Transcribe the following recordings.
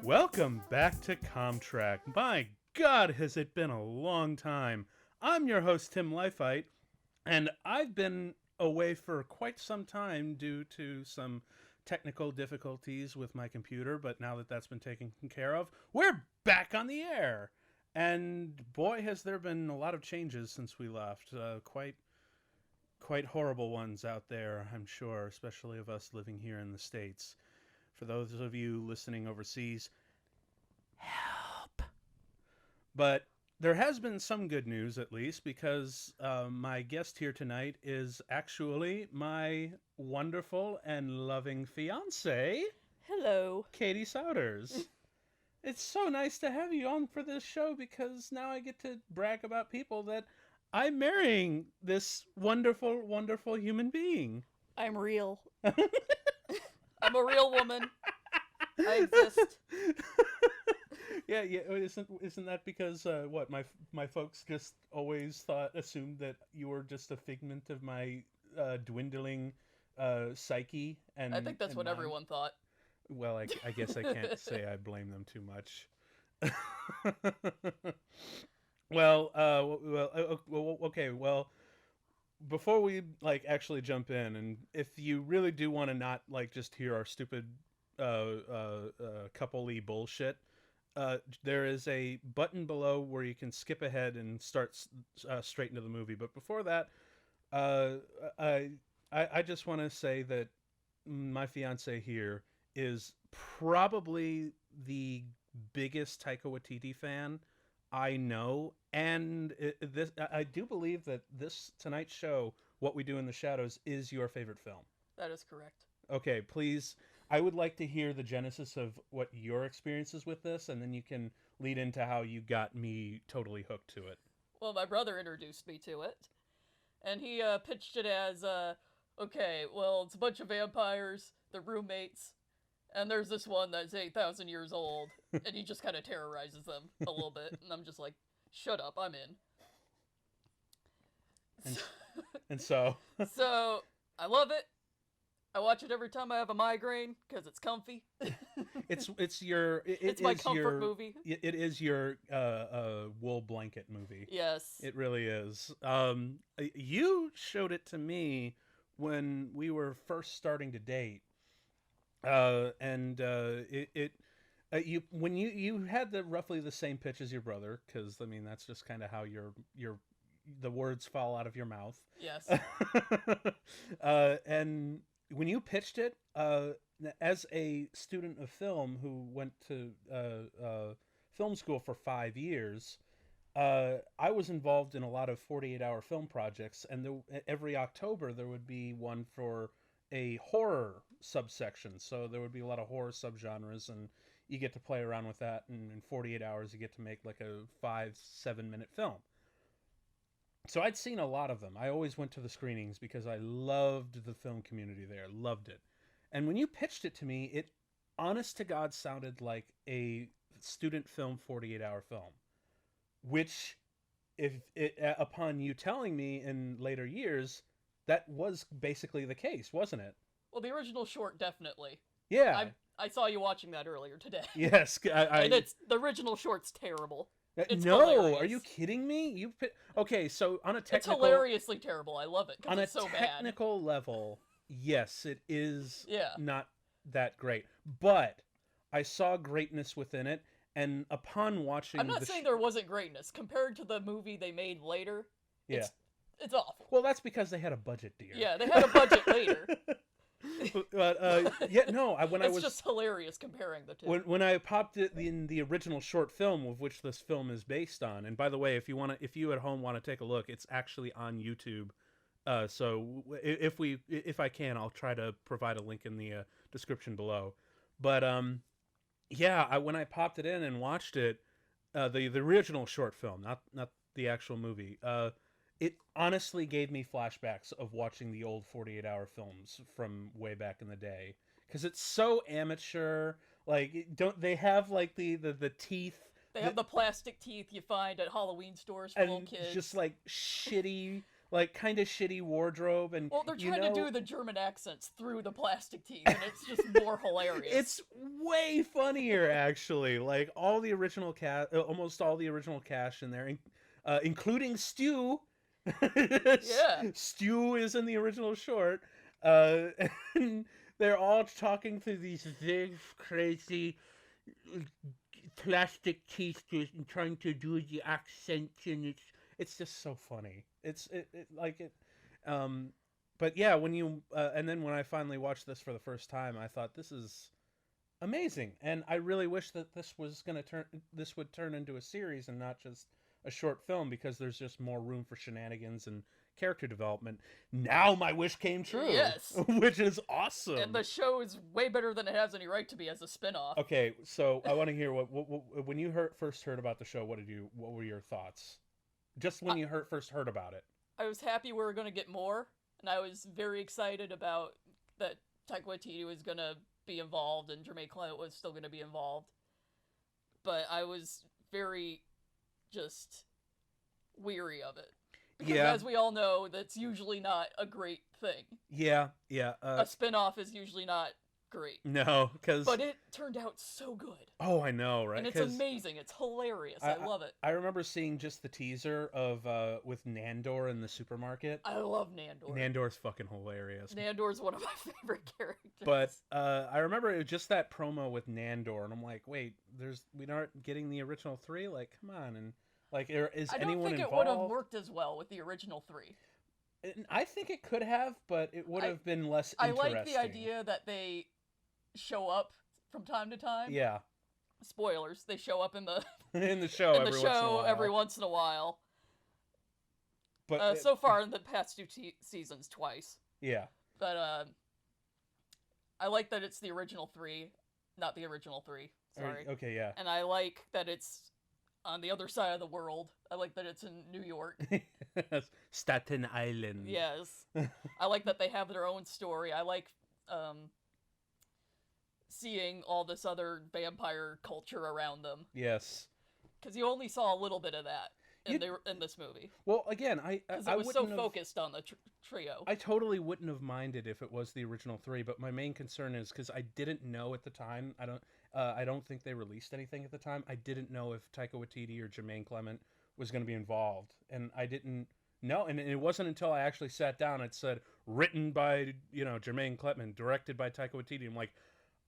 Welcome back to COMMTRACK. My God, has it been a long time. I'm your host, Tim Leifheit, and I've been away for quite some time due to some technical difficulties with my computer, but now that that's been taken care of, we're back on the air. And boy, has there been a lot of changes since we left. Quite horrible ones out there, I'm sure, especially of us living here in the States. For those of you listening overseas, help. But there has been some good news, at least, because my guest here tonight is actually my wonderful and loving fiance, Hello. Katie Souders. It's so nice to have you on for this show because now I get to brag about people that I'm marrying this wonderful, wonderful human being. I'm real. I'm a real woman. I exist. Yeah. Isn't that because what my folks just always assumed that you were just a figment of my dwindling psyche, and I think that's what mine. Everyone thought. Well, I guess I can't say I blame them too much. Well, okay. Well, before we actually jump in, and if you really do want to not just hear our stupid couple-y bullshit, there is a button below where you can skip ahead and start straight into the movie. But before that, I just want to say that my fiance here is probably the biggest Taika Waititi fan I know, and I do believe that this tonight's show, What We Do in the Shadows, is your favorite film. That is correct. Okay, please. I would like to hear the genesis of what your experience is with this, and then you can lead into how you got me totally hooked to it. Well, my brother introduced me to it, and he pitched it as, okay, well, it's a bunch of vampires, they're roommates, and there's this one that's 8,000 years old, and he just kind of terrorizes them a little bit, and I'm just like, shut up, I'm in. And so? So, I love it. I watch it every time I have a migraine, because it's comfy. It's my comfort movie. It is your wool blanket movie. Yes. It really is. You showed it to me when we were first starting to date. When you had roughly the same pitch as your brother, because I mean that's just kind of how the words fall out of your mouth. Yes. And when you pitched it, as a student of film who went to film school for 5 years, I was involved in a lot of 48-hour film projects, and every October there would be one for a horror subsection. So there would be a lot of horror subgenres, and you get to play around with that, and in 48 hours you get to make like a 5-7 minute film. So I'd seen a lot of them. I always went to the screenings because I loved the film community there. Loved it. And when you pitched it to me, it honest to God sounded like a student film 48-hour film, which upon you telling me in later years, that was basically the case, wasn't it? Well, the original short, definitely. Yeah. I saw you watching that earlier today. Yes. And the original short's terrible. It's no, hilarious. Are you kidding me? Okay, so on a technical... It's hilariously terrible. I love it because it's so bad. On a technical level, yes, it is Yeah. not that great. But I saw greatness within it, and upon watching... I'm not saying there wasn't greatness. Compared to the movie they made later, yeah. It's awful. Well, that's because they had a budget, dear. Yeah, they had a budget later. But yeah, no. It's just hilarious comparing the two. When I popped it in the original short film of which this film is based on, and by the way, if you at home want to take a look, it's actually on YouTube. So if I can, I'll try to provide a link in the description below. But yeah, when I popped it in and watched it, the original short film, not the actual movie. It honestly gave me flashbacks of watching the old 48-hour films from way back in the day, because it's so amateur. Like, don't they have like the teeth? They have the plastic teeth you find at Halloween stores for little kids. Just like shitty like kind of shitty wardrobe, and Well, they're you trying know, to do the German accents through the plastic teeth, and it's just more hilarious. it's way funnier actually. Like all the original cast, almost all the original cast in there, including Stu. Yeah. Stu is in the original short. Uh, and they're all talking through these big, crazy plastic teeth, trying to do the accent, and it's just so funny. It like it. Um, but yeah, when you and then when I finally watched this for the first time, I thought this is amazing, and I really wish that this would turn into a series and not just a short film, because there's just more room for shenanigans and character development. Now my wish came true. Yes. Which is awesome. And the show is way better than it has any right to be as a spin-off. Okay, so I want to hear what when you first heard about the show. What were your thoughts? Just when you first heard about it. I was happy we were going to get more, and I was very excited about that Taika Waititi was going to be involved and Jermaine Clement was still going to be involved. But I was very just weary of it. Because as we all know, that's usually not a great thing. Yeah. A spin-off is usually not great. No, because... But it turned out so good. Oh, I know, right? And it's amazing. It's hilarious. I love it. I remember seeing just the teaser of with Nandor in the supermarket. I love Nandor. Nandor's fucking hilarious. Nandor's one of my favorite characters. But I remember it was just that promo with Nandor, and I'm like, wait, we aren't getting the original 3? Like, come on, and like, is anyone involved? I don't think it would have worked as well with the original 3. I think it could have, but it would have been less interesting. I like the idea that they show up from time to time. Yeah. Spoilers. They show up in the in the show every once in a while. But so far in the past 2 seasons, twice. Yeah. But I like that it's the original 3, not the original 3. Sorry. Okay, yeah. And I like that it's on the other side of the world. I like that it's in New York. Staten Island. Yes. I like that they have their own story. I like seeing all this other vampire culture around them. Yes. Because you only saw a little bit of that in this movie. Well, again, I was so focused on the trio. I totally wouldn't have minded if it was the original 3, but my main concern is because I didn't know at the time. I don't think they released anything at the time. I didn't know if Taika Waititi or Jermaine Clement was going to be involved, and I didn't know. And it wasn't until I actually sat down. It said written by Jermaine Clement, directed by Taika Waititi. I'm like,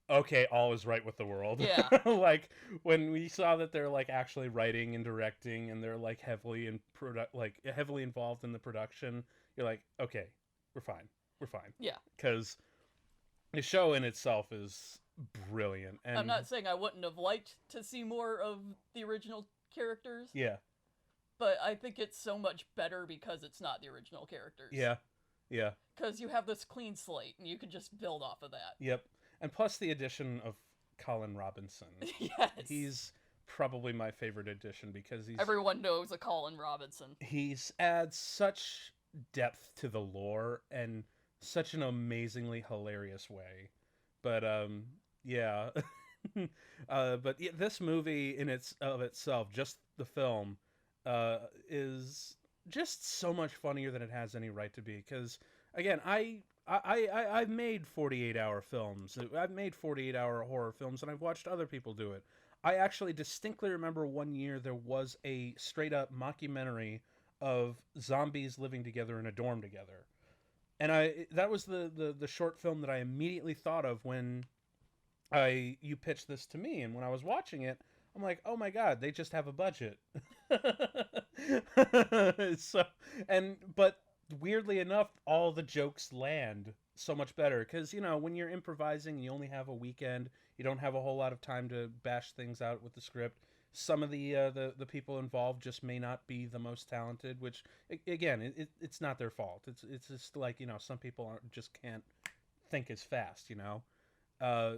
okay, all is right with the world. Yeah. Like when we saw that they're like actually writing and directing, and they're like heavily involved in the production, you're like, okay, we're fine. Yeah. Because the show in itself is brilliant. And I'm not saying I wouldn't have liked to see more of the original characters. Yeah. But I think it's so much better because it's not the original characters. Yeah. Yeah. Because you have this clean slate, and you can just build off of that. Yep. And plus the addition of Colin Robinson. Yes. He's probably my favorite addition because everyone knows a Colin Robinson. He's adds such depth to the lore and such an amazingly hilarious way. But yeah. But this movie in itself, just the film, is just so much funnier than it has any right to be. Because again, I've made 48-hour films. I've made 48-hour horror films, and I've watched other people do it. I actually distinctly remember one year there was a straight-up mockumentary of zombies living together in a dorm together. And that was the short film that I immediately thought of when you pitched this to me. And when I was watching it, I'm like, oh my god, they just have a budget. But weirdly enough, all the jokes land so much better because when you're improvising, you only have a weekend. You don't have a whole lot of time to bash things out with the script. Some of the people involved just may not be the most talented, which again, it's not their fault. It's just like some people just can't think as fast.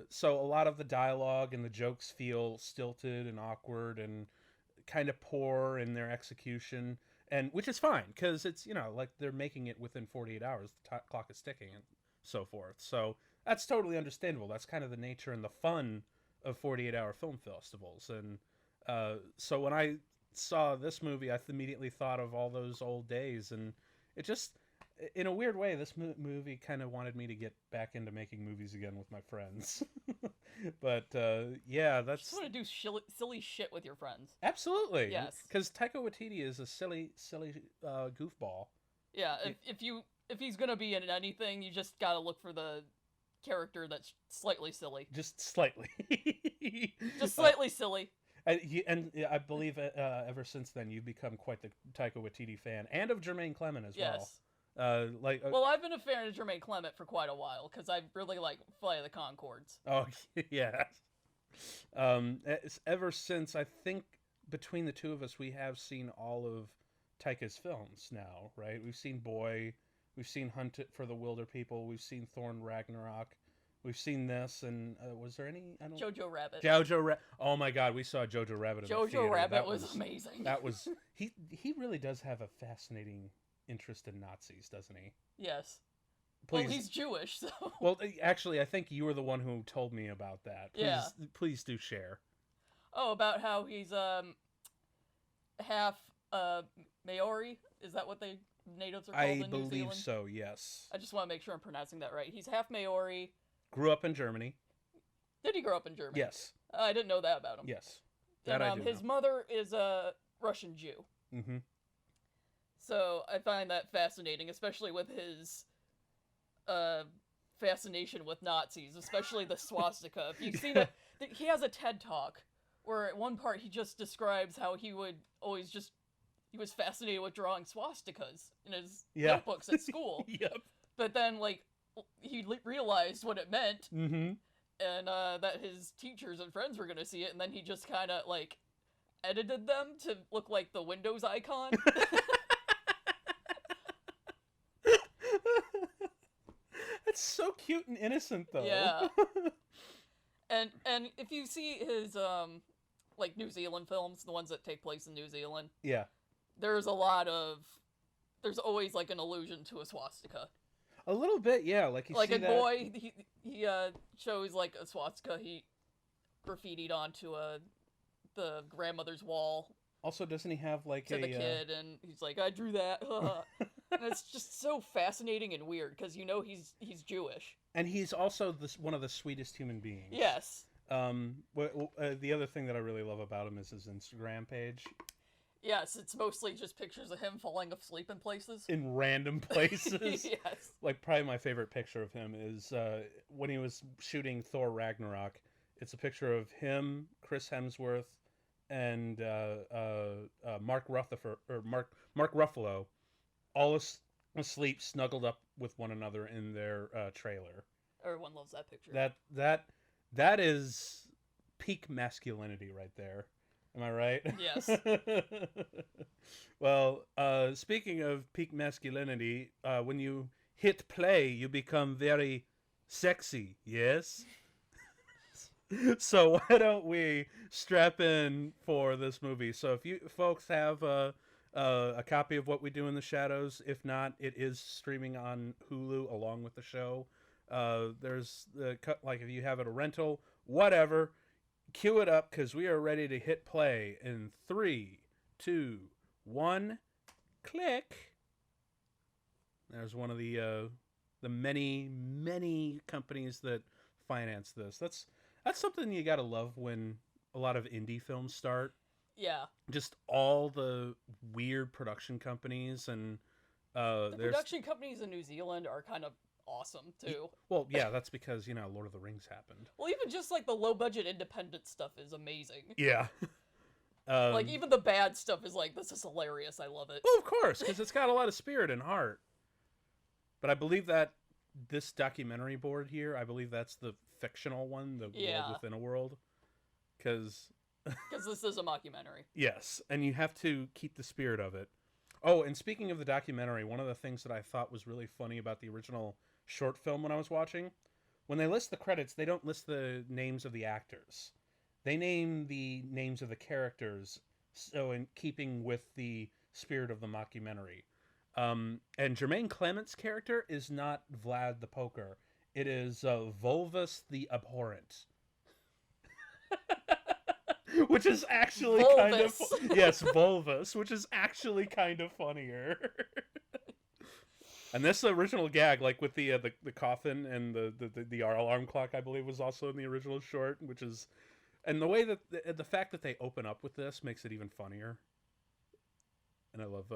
So a lot of the dialogue and the jokes feel stilted and awkward and kind of poor in their execution. And which is fine because it's like they're making it within 48 hours. The clock is ticking and so forth. So that's totally understandable. That's kind of the nature and the fun of 48-hour film festivals. And so when I saw this movie, I immediately thought of all those old days, and it just, in a weird way, this movie kind of wanted me to get back into making movies again with my friends. But yeah, You just want to do silly shit with your friends. absolutely, Yes. because Taika Waititi is a silly goofball. Yeah, if he's gonna be in anything, you just gotta look for the character that's slightly silly. Just slightly. Just slightly silly. And I believe ever since then you've become quite the Taika Waititi fan, and of Jermaine Clement as well. Yes. Well, I've been a fan of Jermaine Clement for quite a while because I really like Flight of the Conchords. oh yeah. Ever since, I think between the two of us, we have seen all of Taika's films now, right? We've seen Boy, we've seen Hunt for the Wilder People, we've seen Thor Ragnarok, we've seen this, and was there any? I don't. Jojo Rabbit. Oh my God, we saw Jojo Rabbit. In the theater. Rabbit was amazing. That was he really does have a fascinating interest in Nazis, doesn't he? Yes. Please. Well, he's Jewish, so. Well, actually, I think you were the one who told me about that. Please do share. Oh, about how he's half Maori. Is that what they natives are called in New Zealand? I believe so. Yes. I just want to make sure I'm pronouncing that right. He's half Maori. Grew up in Germany. Did he grow up in Germany? Yes. I didn't know that about him. Yes. That I do his mother is a Russian Jew. Mm-hmm. So I find that fascinating, especially with his fascination with Nazis, especially the swastika. If you've seen it, he has a TED Talk where at one part he just describes how he would always he was fascinated with drawing swastikas in his notebooks at school. Yep. But then, like, he realized what it meant, mm-hmm. and that his teachers and friends were going to see it, and then he just kind of, like, edited them to look like the Windows icon. That's so cute and innocent, though. Yeah. And if you see his like New Zealand films, the ones that take place in New Zealand, yeah, there's always like an allusion to a swastika. A little bit, yeah. Like you see a boy, he shows like a swastika he graffitied onto the grandmother's wall. Also, doesn't he have like to the kid, and he's like, I drew that. And it's just so fascinating and weird because he's Jewish, and he's also one of the sweetest human beings. Yes. The other thing that I really love about him is his Instagram page. Yes, it's mostly just pictures of him falling asleep in places. In random places. Yes. Like, probably my favorite picture of him is when he was shooting Thor Ragnarok. It's a picture of him, Chris Hemsworth, and Mark Ruffalo, all asleep, snuggled up with one another in their trailer. Everyone loves that picture. That is peak masculinity right there. Am I right? Yes. Well, speaking of peak masculinity, when you hit play, you become very sexy, yes? So why don't we strap in for this movie? So if you folks have a copy of What We Do in the Shadows, if not, it is streaming on Hulu along with the show. There's if you have it a rental, whatever, cue it up because we are ready to hit play in 3, 2, 1, click. There's one of the many companies that finance this. That's something you gotta love when a lot of indie films start. Yeah. Just all the weird production companies and the production companies in New Zealand are kind of awesome too. Well, yeah, that's because Lord of the Rings happened. Well, even just like the low budget independent stuff is amazing. Yeah. Like even the bad stuff is like, this is hilarious. I love it. Well, of course, because it's got a lot of spirit and heart. But I believe that this documentary board here, I believe that's the fictional one, the world within a world, because this is a mockumentary. Yes, and you have to keep the spirit of it. Oh, and speaking of the documentary, one of the things that I thought was really funny about the original short film when I was watching, when they list the credits, they don't list the names of the actors. They name the names of the characters, so in keeping with the spirit of the mockumentary. And Jermaine Clement's character is not Vlad the Poker. It is Volvus the Abhorrent. Which is actually kind of... Yes, Volvus, which is actually kind of funnier. And this original gag, like with the coffin and the alarm clock, I believe, was also in the original short, which is, and the way that the fact that they open up with this makes it even funnier. And I love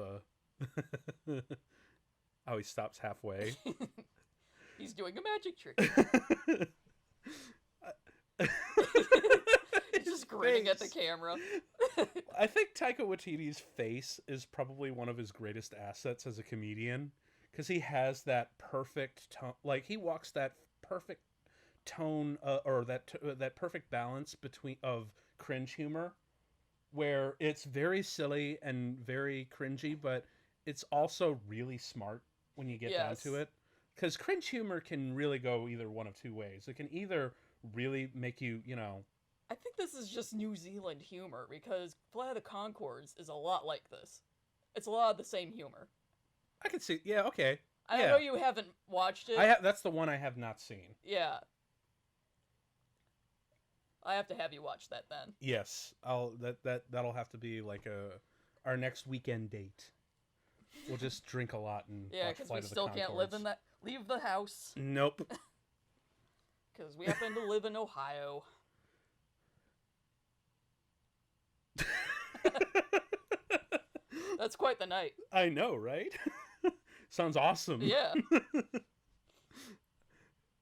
how he stops halfway. He's doing a magic trick. He's just grinning at the camera. I think Taika Waititi's face is probably one of his greatest assets as a comedian, because he has that perfect tone. Like, he walks that perfect tone, or that perfect balance between of cringe humor, where it's very silly and very cringy, but it's also really smart when you get down to it. Because cringe humor can really go either one of two ways. It can either really make you, I think this is just New Zealand humor, because Flight of the Conchords is a lot like this. It's a lot of the same humor. I can see, yeah, okay. I know you haven't watched it. That's the one I have not seen. Yeah. I have to have you watch that then. Yes, that'll have to be like our next weekend date. We'll just drink a lot and watch because Flight we of the still Conchords. can't leave the house. Nope. Because we happen to live in Ohio. That's quite the night. I know, right? Sounds awesome. Yeah.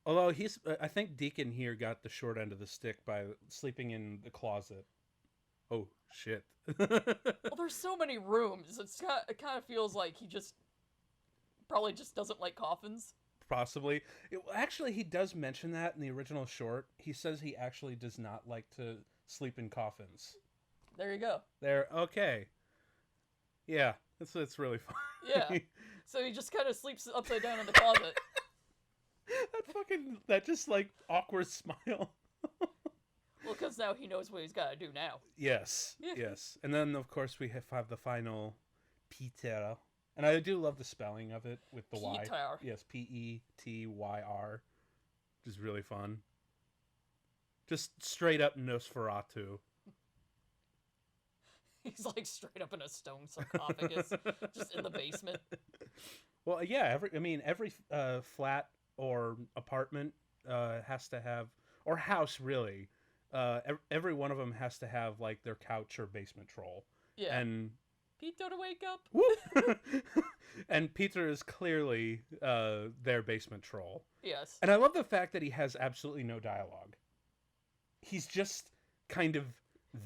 Although I think Deacon here got the short end of the stick by sleeping in the closet. Oh, shit. Well, there's so many rooms. It kind of feels like he probably just doesn't like coffins. Possibly. Actually, he does mention that in the original short. He says he actually does not like to sleep in coffins. There you go. Okay. Yeah, it's really fun. Yeah. So he just kind of sleeps upside down in the closet. that just like awkward smile. Well, because now he knows what he's got to do now. Yes, yes. And then, of course, we have the final Peter. And I do love the spelling of it with the Y. Yes, Petyr. Which is really fun. Just straight up Nosferatu. He's like straight up in a stone sarcophagus, just in the basement. Well, yeah, every flat or apartment has to have, or house really, every one of them has to have like their couch or basement troll. Yeah. And Peter to wake up. And Peter is clearly their basement troll. Yes. And I love the fact that he has absolutely no dialogue. He's just kind of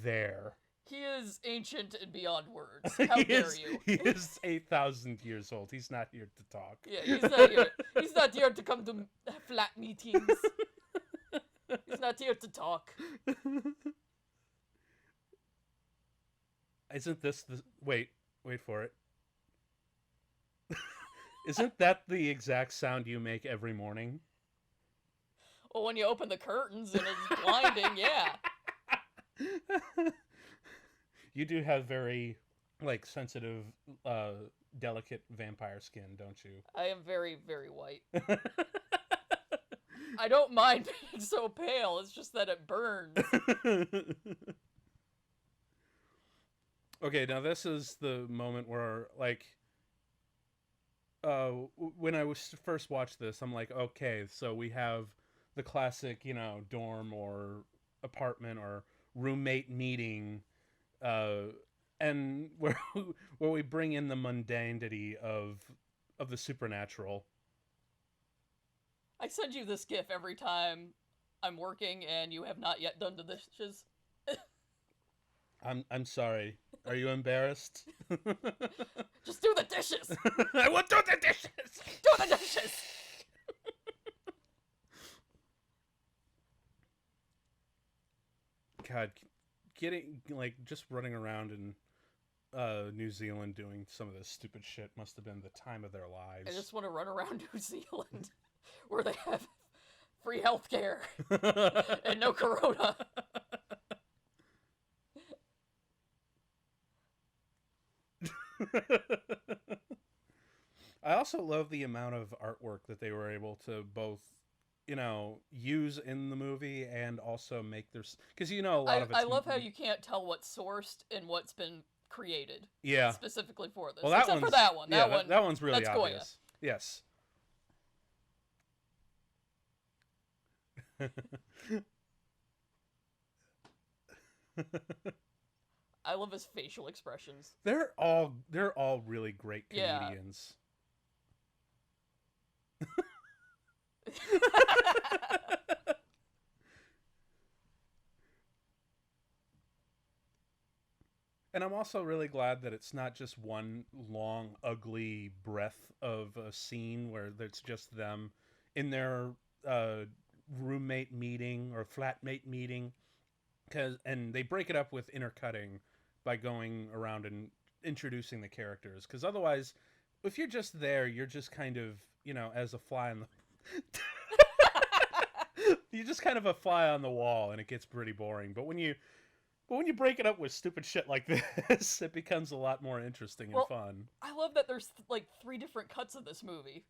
there. He is ancient and beyond words. How dare you? He is 8,000 years old. He's not here to talk. Yeah, he's not here. He's not here to come to flat meetings. He's not here to talk. Isn't this the... Wait for it. Isn't that the exact sound you make every morning? Well, when you open the curtains and it's blinding, yeah. You do have very, like, sensitive, delicate vampire skin, don't you? I am very, very white. I don't mind being so pale, it's just that it burns. Okay, now this is the moment where, like, when I first watched this, I'm like, okay, so we have the classic, dorm or apartment or roommate meeting, and where we bring in the mundanity of the supernatural. I send you this gif every time I'm working and you have not yet done the dishes. I'm sorry. Are you embarrassed? Just do the dishes! I will do the dishes! Do the dishes! God, just running around in New Zealand doing some of this stupid shit must have been the time of their lives. I just want to run around New Zealand where they have free healthcare and no corona. I also love the amount of artwork that they were able to both, use in the movie and also make their... Because, a lot of it's... I love how you can't tell what's sourced and what's been created. Yeah. Specifically for this. Well, Except for that one. That one's really that's obvious. Yes. I love his facial expressions. They're all really great Yeah. comedians. And I'm also really glad that it's not just one long, ugly breath of a scene where it's just them in their uh, roommate meeting or flatmate meeting, and they break it up with intercutting by going around and introducing the characters. Because otherwise, if you're just there, you're just kind of as a fly on the you're just kind of a fly on the wall, and it gets pretty boring. But when you break it up with stupid shit like this, it becomes a lot more interesting and fun. I love that there's like 3 different cuts of this movie.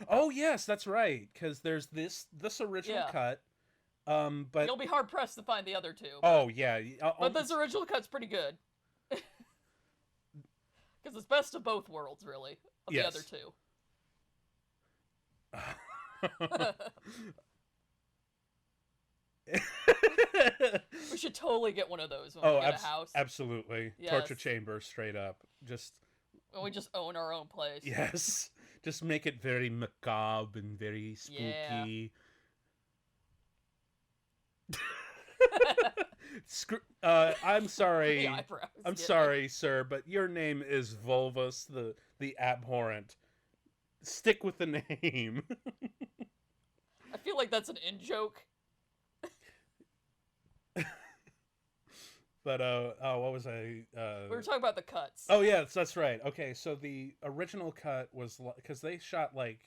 Oh yes, that's right. Because there's this original cut, but you'll be hard pressed to find the other 2. Oh yeah, but this original cut's pretty good. Because it's best of both worlds, really, of the other 2. We should totally get one of those when we get a house. Absolutely. Yes. Torture chamber, straight up. When we just own our own place. Yes. Just make it very macabre and very spooky. Yeah. I'm sorry. I'm sorry, sir, but your name is Volvus the Abhorrent. Stick with the name. I feel like that's an in-joke. But what was I? We were talking about the cuts. Oh yeah, that's right. Okay, so the original cut was because they shot like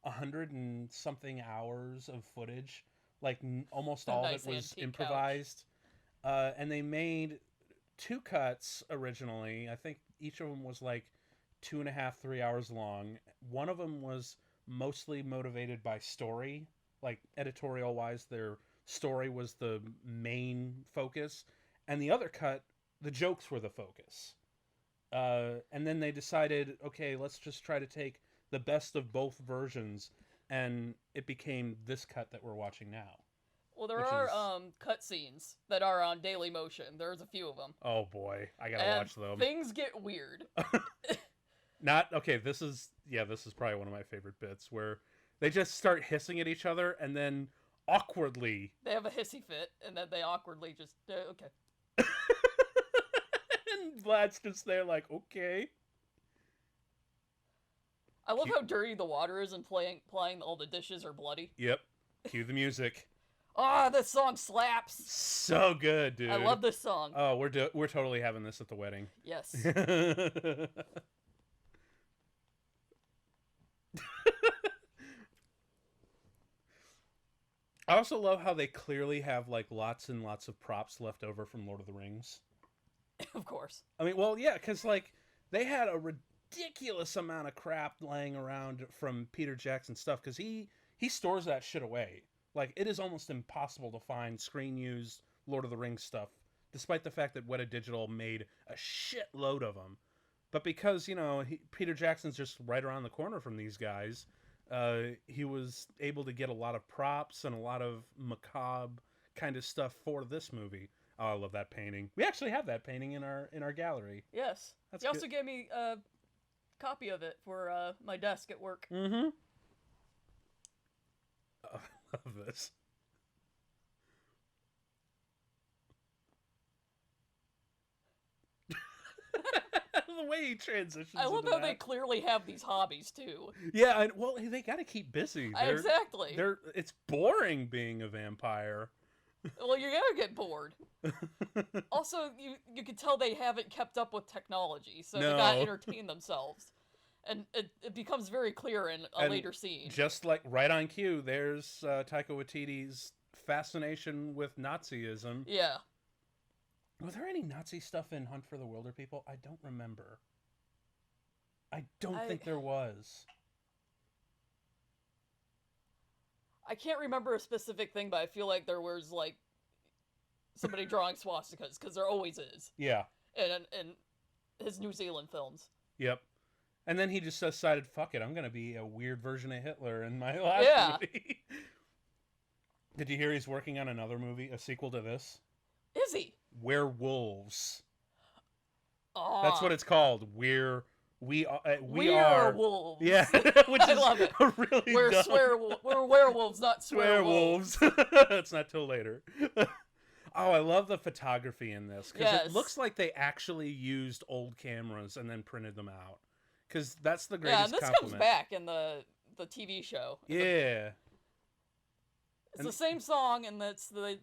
100 and something hours of footage, like almost all of it was improvised, and they made 2 cuts originally. I think each of them was like 2.5, 3 hours long. One of them was mostly motivated by story, like editorial wise, their story was the main focus. And the other cut, the jokes were the focus. And then they decided, okay, let's just try to take the best of both versions, and it became this cut that we're watching now. Well, there are cut scenes that are on Daily Motion. There's a few of them. Oh boy, I gotta watch them. Things get weird. This is probably one of my favorite bits where they just start hissing at each other, and then awkwardly they have a hissy fit, and then they awkwardly just okay. And Vlad's just there like, okay. I love how dirty the water is and implying all the dishes are bloody. Yep. Cue the music. This song slaps. So good, dude. I love this song. Oh, we're totally having this at the wedding. Yes. I also love how they clearly have like lots and lots of props left over from Lord of the Rings. Of course. I mean, well, yeah, because like they had a ridiculous amount of crap laying around from Peter Jackson stuff because he stores that shit away. Like it is almost impossible to find screen used Lord of the Rings stuff, despite the fact that Weta Digital made a shitload of them. But because Peter Jackson's just right around the corner from these guys. He was able to get a lot of props and a lot of macabre kind of stuff for this movie. Oh, I love that painting. We actually have that painting in our gallery. Yes. He also gave me a copy of it for my desk at work. Mm-hmm. Oh, I love this. The way he transitions. I love how they clearly have these hobbies too. Yeah, well, they got to keep busy. Exactly. It's boring being a vampire. Well, you're gonna get bored. Also, you can tell they haven't kept up with technology, so they gotta entertain themselves, and it becomes very clear in a later scene. Just like right on cue, there's Taika Waititi's fascination with Nazism. Yeah. Was there any Nazi stuff in Hunt for the Wilder People? I don't remember. I don't think there was. I can't remember a specific thing, but I feel like there was, like, somebody drawing swastikas, because there always is. Yeah. And his New Zealand films. Yep. And then he just decided, fuck it, I'm going to be a weird version of Hitler in my last Yeah. movie. Did you hear he's working on another movie, a sequel to this? Is he? Werewolves. Oh, That's what it's called. We we're are wolves. Yeah, which I is love it. really We're dumb. we're werewolves, not swearwolves. It's not till later. Oh, I love the photography in this because Yes. it looks like they actually used old cameras and then printed them out. Because that's the Yeah, greatest and this compliment. comes back in the TV show. Yeah. It's the same song, and it's the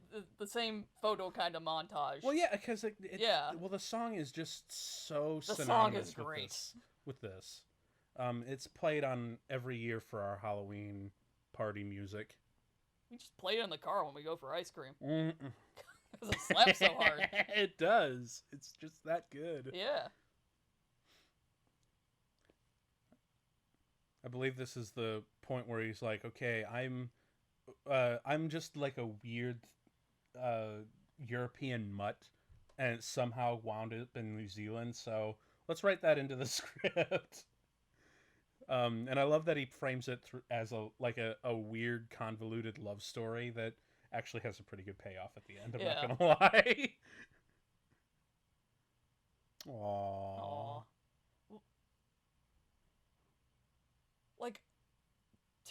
same photo kind of montage. Well, yeah, because Yeah. Well, the song is just so The song synonymous is great. with this. It's played on every year for our Halloween party music. We just play it in the car when we go for ice cream. Mm-mm. Because it slaps so hard. It does. It's just that good. Yeah. I believe this is the point where he's like, okay, I'm just like a weird European mutt, and it somehow wound up in New Zealand, so let's write that into the script. And I love that he frames it as a weird convoluted love story that actually has a pretty good payoff at the end. I'm not gonna lie. Aww. Like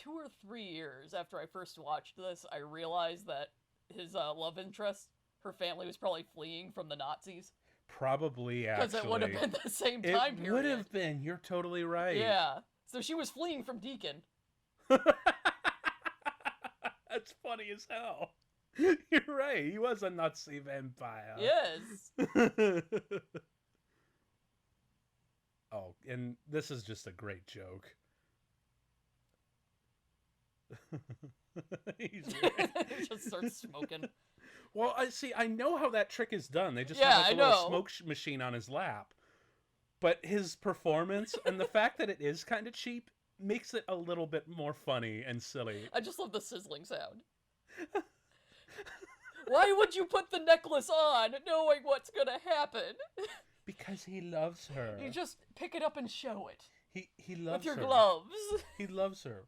2 or 3 years after I first watched this, I realized that his love interest, her family was probably fleeing from the Nazis. Probably, actually. Because it would have been the same time period. It would have been. You're totally right. Yeah. So she was fleeing from Deacon. That's funny as hell. You're right. He was a Nazi vampire. Yes. Oh, and this is just a great joke. He's right. He just starts smoking. Well, I know how that trick is done. They just Yeah, have like a I little know. smoke machine on his lap. But his performance and the fact that it is kind of cheap makes it a little bit more funny and silly. I just love the sizzling sound. Why would you put the necklace on knowing what's gonna happen? Because he loves her. You just pick it up and show it. He loves with your her. gloves. He loves her.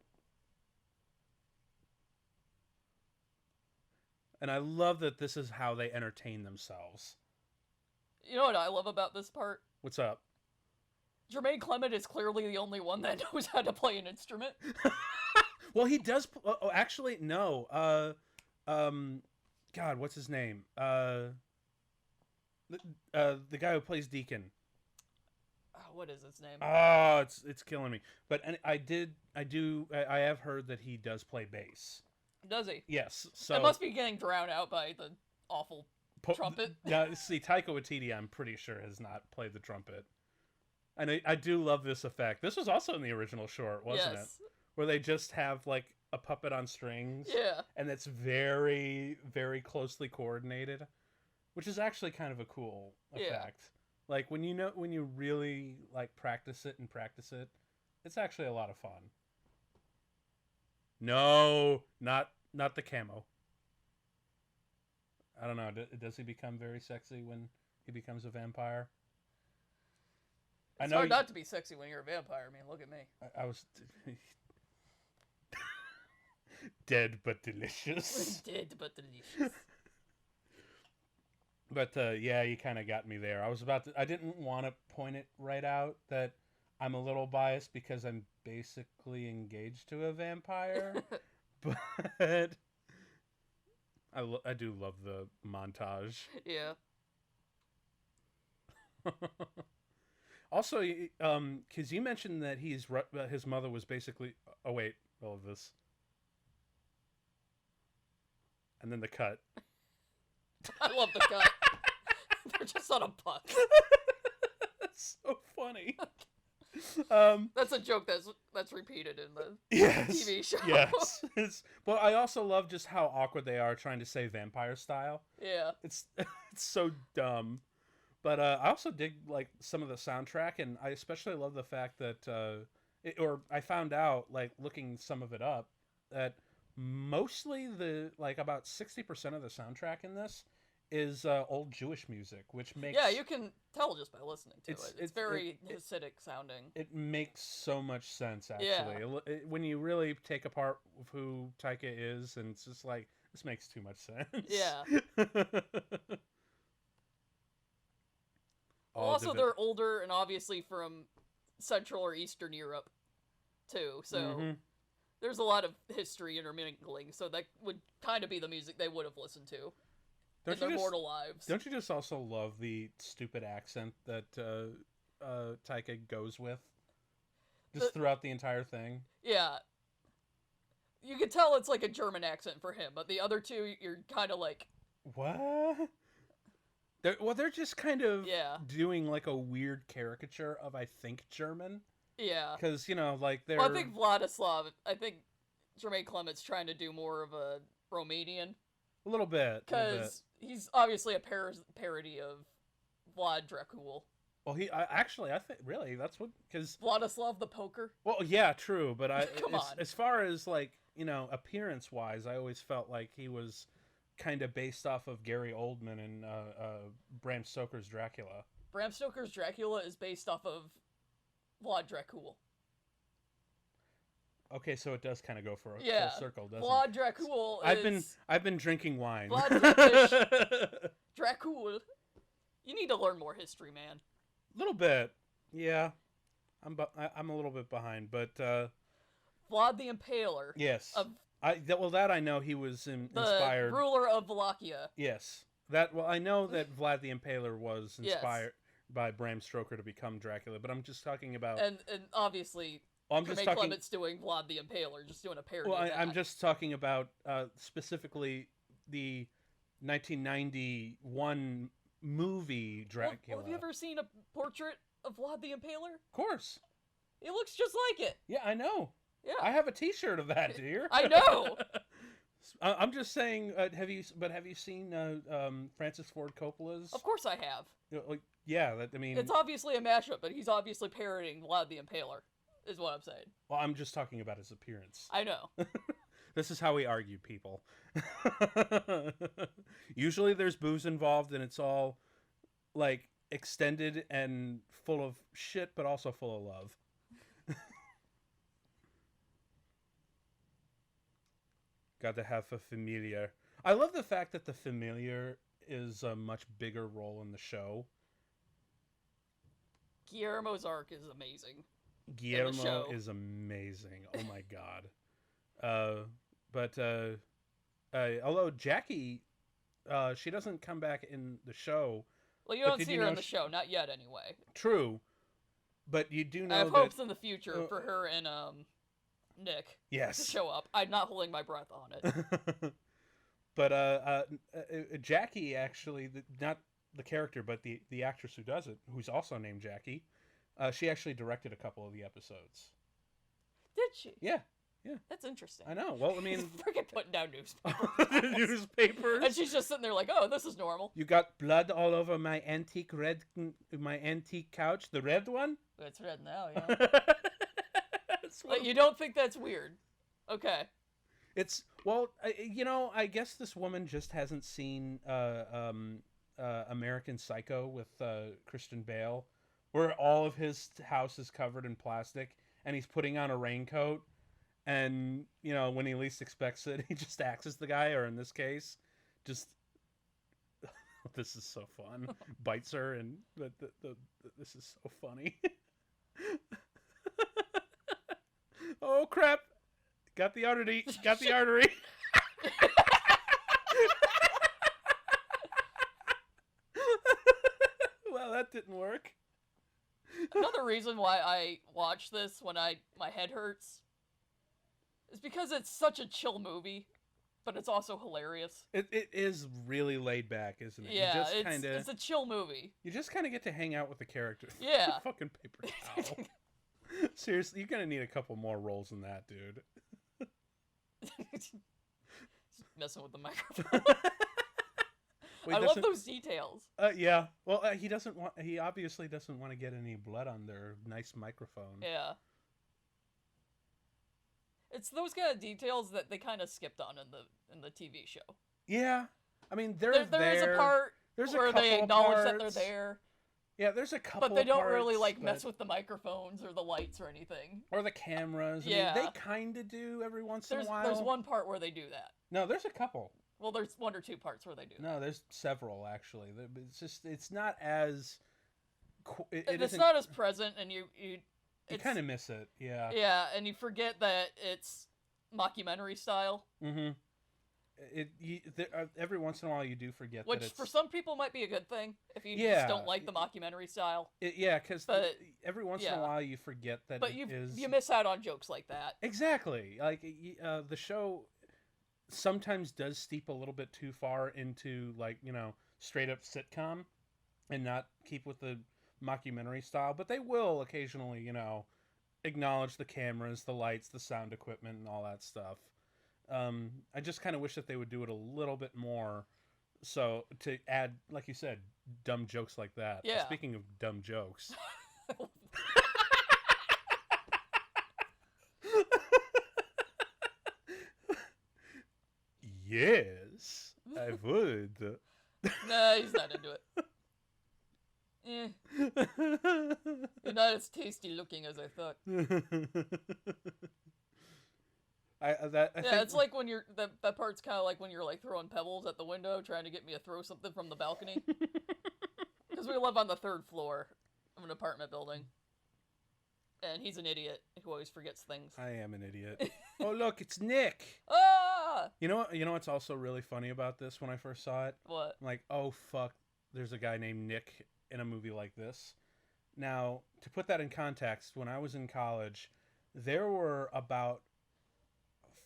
And I love that this is how they entertain themselves. You know what I love about this part? What's up? Jermaine Clement is clearly the only one that knows how to play an instrument. Well, he does. Oh, actually, no. God, what's his name? The guy who plays Deacon. What is his name? Oh, it's killing me. But I have heard that he does play bass. Does he? Yes. So it must be getting drowned out by the awful trumpet. Yeah. See, Taika Waititi, I'm pretty sure has not played the trumpet. And I do love this effect. This was also in the original short, wasn't it? Where they just have like a puppet on strings. Yeah. And it's very, very closely coordinated, which is actually kind of a cool effect. Yeah. Like when you really like practice it, it's actually a lot of fun. No, not the camo. I don't know. Does he become very sexy when he becomes a vampire? It's hard not to be sexy when you're a vampire. I mean, look at me. I was dead but delicious. Dead but delicious. But yeah, you kind of got me there. I didn't want to point it right out that I'm a little biased because I'm basically engaged to a vampire. But I do love the montage. Yeah. Also, because you mentioned that his mother was basically. Oh wait, all of this, and then the cut. I love the cut. They're just on a bus. That's so funny. That's a joke that's repeated in the TV show. Yes. But I also love just how awkward they are trying to say vampire style. Yeah. It's so dumb. But I also dig like some of the soundtrack, and I especially love the fact that I found out like looking some of it up that mostly about 60% of the soundtrack in this is old Jewish music, which makes Yeah, you can tell just by listening to it. It's very it, Hasidic sounding. it makes so much sense Yeah. actually. When you really take apart who Taika is, and it's just like this makes too much sense. Yeah. All Also, divi- they're older and obviously from Central or Eastern Europe, too. So there's a lot of history intermingling. So that would kind of be the music they would have listened to in their mortal lives. Don't you just also love the stupid accent that Taika goes with, just throughout the entire thing? Yeah. You can tell it's like a German accent for him, but the other two, you're kind of like, what? They're just kind of doing like a weird caricature of, I think, German. Yeah. Because, you know, like they're... Well, I think Jermaine Clement's trying to do more of a Romanian. A little bit. Because he's obviously a parody of Vlad Dracul. Well, I think, really, that's what... Because Vladislav the Poker? Well, yeah, true, but Come on. As far as, like, you know, appearance-wise, I always felt like he was kind of based off of Gary Oldman and Bram Stoker's Dracula. Bram Stoker's Dracula is based off of Vlad Dracul. Okay, so it does kind of go for a full circle, doesn't Vlad it? Dracul I've been drinking wine. Vlad Dracul. You need to learn more history, man. A little bit, yeah. I'm a little bit behind, but Vlad the Impaler. Yes. That I know he was inspired. The ruler of Wallachia. Yes. I know that Vlad the Impaler was inspired by Bram Stoker to become Dracula, but I'm just talking about... And obviously, Jermaine Clement's doing Vlad the Impaler, just doing a parody of that. I'm just talking about specifically the 1991 movie Dracula. Well, have you ever seen a portrait of Vlad the Impaler? Of course. It looks just like it. Yeah, I know. Yeah. I have a T-shirt of that, dear. I know. I'm just saying. Have you seen Francis Ford Coppola's? Of course, I have. Yeah, I mean, it's obviously a mashup, but he's obviously parodying Vlad the Impaler, is what I'm saying. Well, I'm just talking about his appearance. I know. This is how we argue, people. Usually, there's booze involved, and it's all like extended and full of shit, but also full of love. Got to have a familiar. I love the fact that the familiar is a much bigger role in the show. Guillermo's arc is amazing. Guillermo is amazing. Oh my god. Although Jackie, she doesn't come back in the show. Well, you don't see her in the show, not yet anyway. True. But you do know I have hopes in the future for her and Nick to show up. I'm not holding my breath on it. But Jackie, actually, not the character, but the actress who does it, who's also named Jackie, she actually directed a couple of the episodes. Did she? Yeah. That's interesting. I know. Well, I mean... Freaking putting down newspapers. Newspapers. And she's just sitting there like, oh, this is normal. You got blood all over my antique couch. The red one? It's red now, yeah. Like, you don't think that's weird? Okay. It's... Well, I guess this woman just hasn't seen American Psycho with Christian Bale, where all of his house is covered in plastic, and he's putting on a raincoat. And, when he least expects it, he just axes the guy, or in this case, just... This is so fun. Bites her, and this is so funny. Oh, crap. Got the artery. Well, that didn't work. Another reason why I watch this when my head hurts is because it's such a chill movie, but it's also hilarious. It is really laid back, isn't it? Yeah, it's a chill movie. You just kind of get to hang out with the characters. Yeah. Fucking paper towel. Seriously, you're gonna need a couple more rolls than that, dude. Messing with the microphone. Wait, I love those details. Yeah. Well, he obviously doesn't want to get any blood on their nice microphone. Yeah. It's those kind of details that they kind of skipped on in the TV show. Yeah. I mean, they're there is a there. part There's a where couple they of acknowledge that they're parts. there, Yeah, there's a couple but they of don't parts, really like but... mess with the microphones or the lights or anything. or the cameras. I mean, Yeah. they kind of do every once in a while. There's one part where they do that. No, there's a couple. Well, there's one or two parts where they do that. No, there's several actually. It's just it's not as It's not as present, and you kind of miss it. Yeah. Yeah, and you forget that it's mockumentary style. Mm-hmm. Every once in a while you do forget Which that it's... for some people might be a good thing if you just don't like the mockumentary style. Because every once in a while you forget that you miss out on jokes like that. Exactly. Like the show sometimes does steep a little bit too far into, like, straight up sitcom and not keep with the mockumentary style, but they will occasionally, acknowledge the cameras, the lights, the sound equipment, and all that stuff. I just kind of wish that they would do it a little bit more, so to add, like you said, dumb jokes like that. Yeah. Speaking of dumb jokes. Yes, I would. Nah, he's not into it. You're not as tasty looking as I thought. It's like when you're that part's kind of like when you're like throwing pebbles at the window, trying to get me to throw something from the balcony. Because we live on the 3rd floor of an apartment building, and he's an idiot who always forgets things. I am an idiot. Oh, look, it's Nick. Ah! You know what's also really funny about this when I first saw it? What? I'm like, oh fuck, there's a guy named Nick in a movie like this. Now, to put that in context, when I was in college, there were about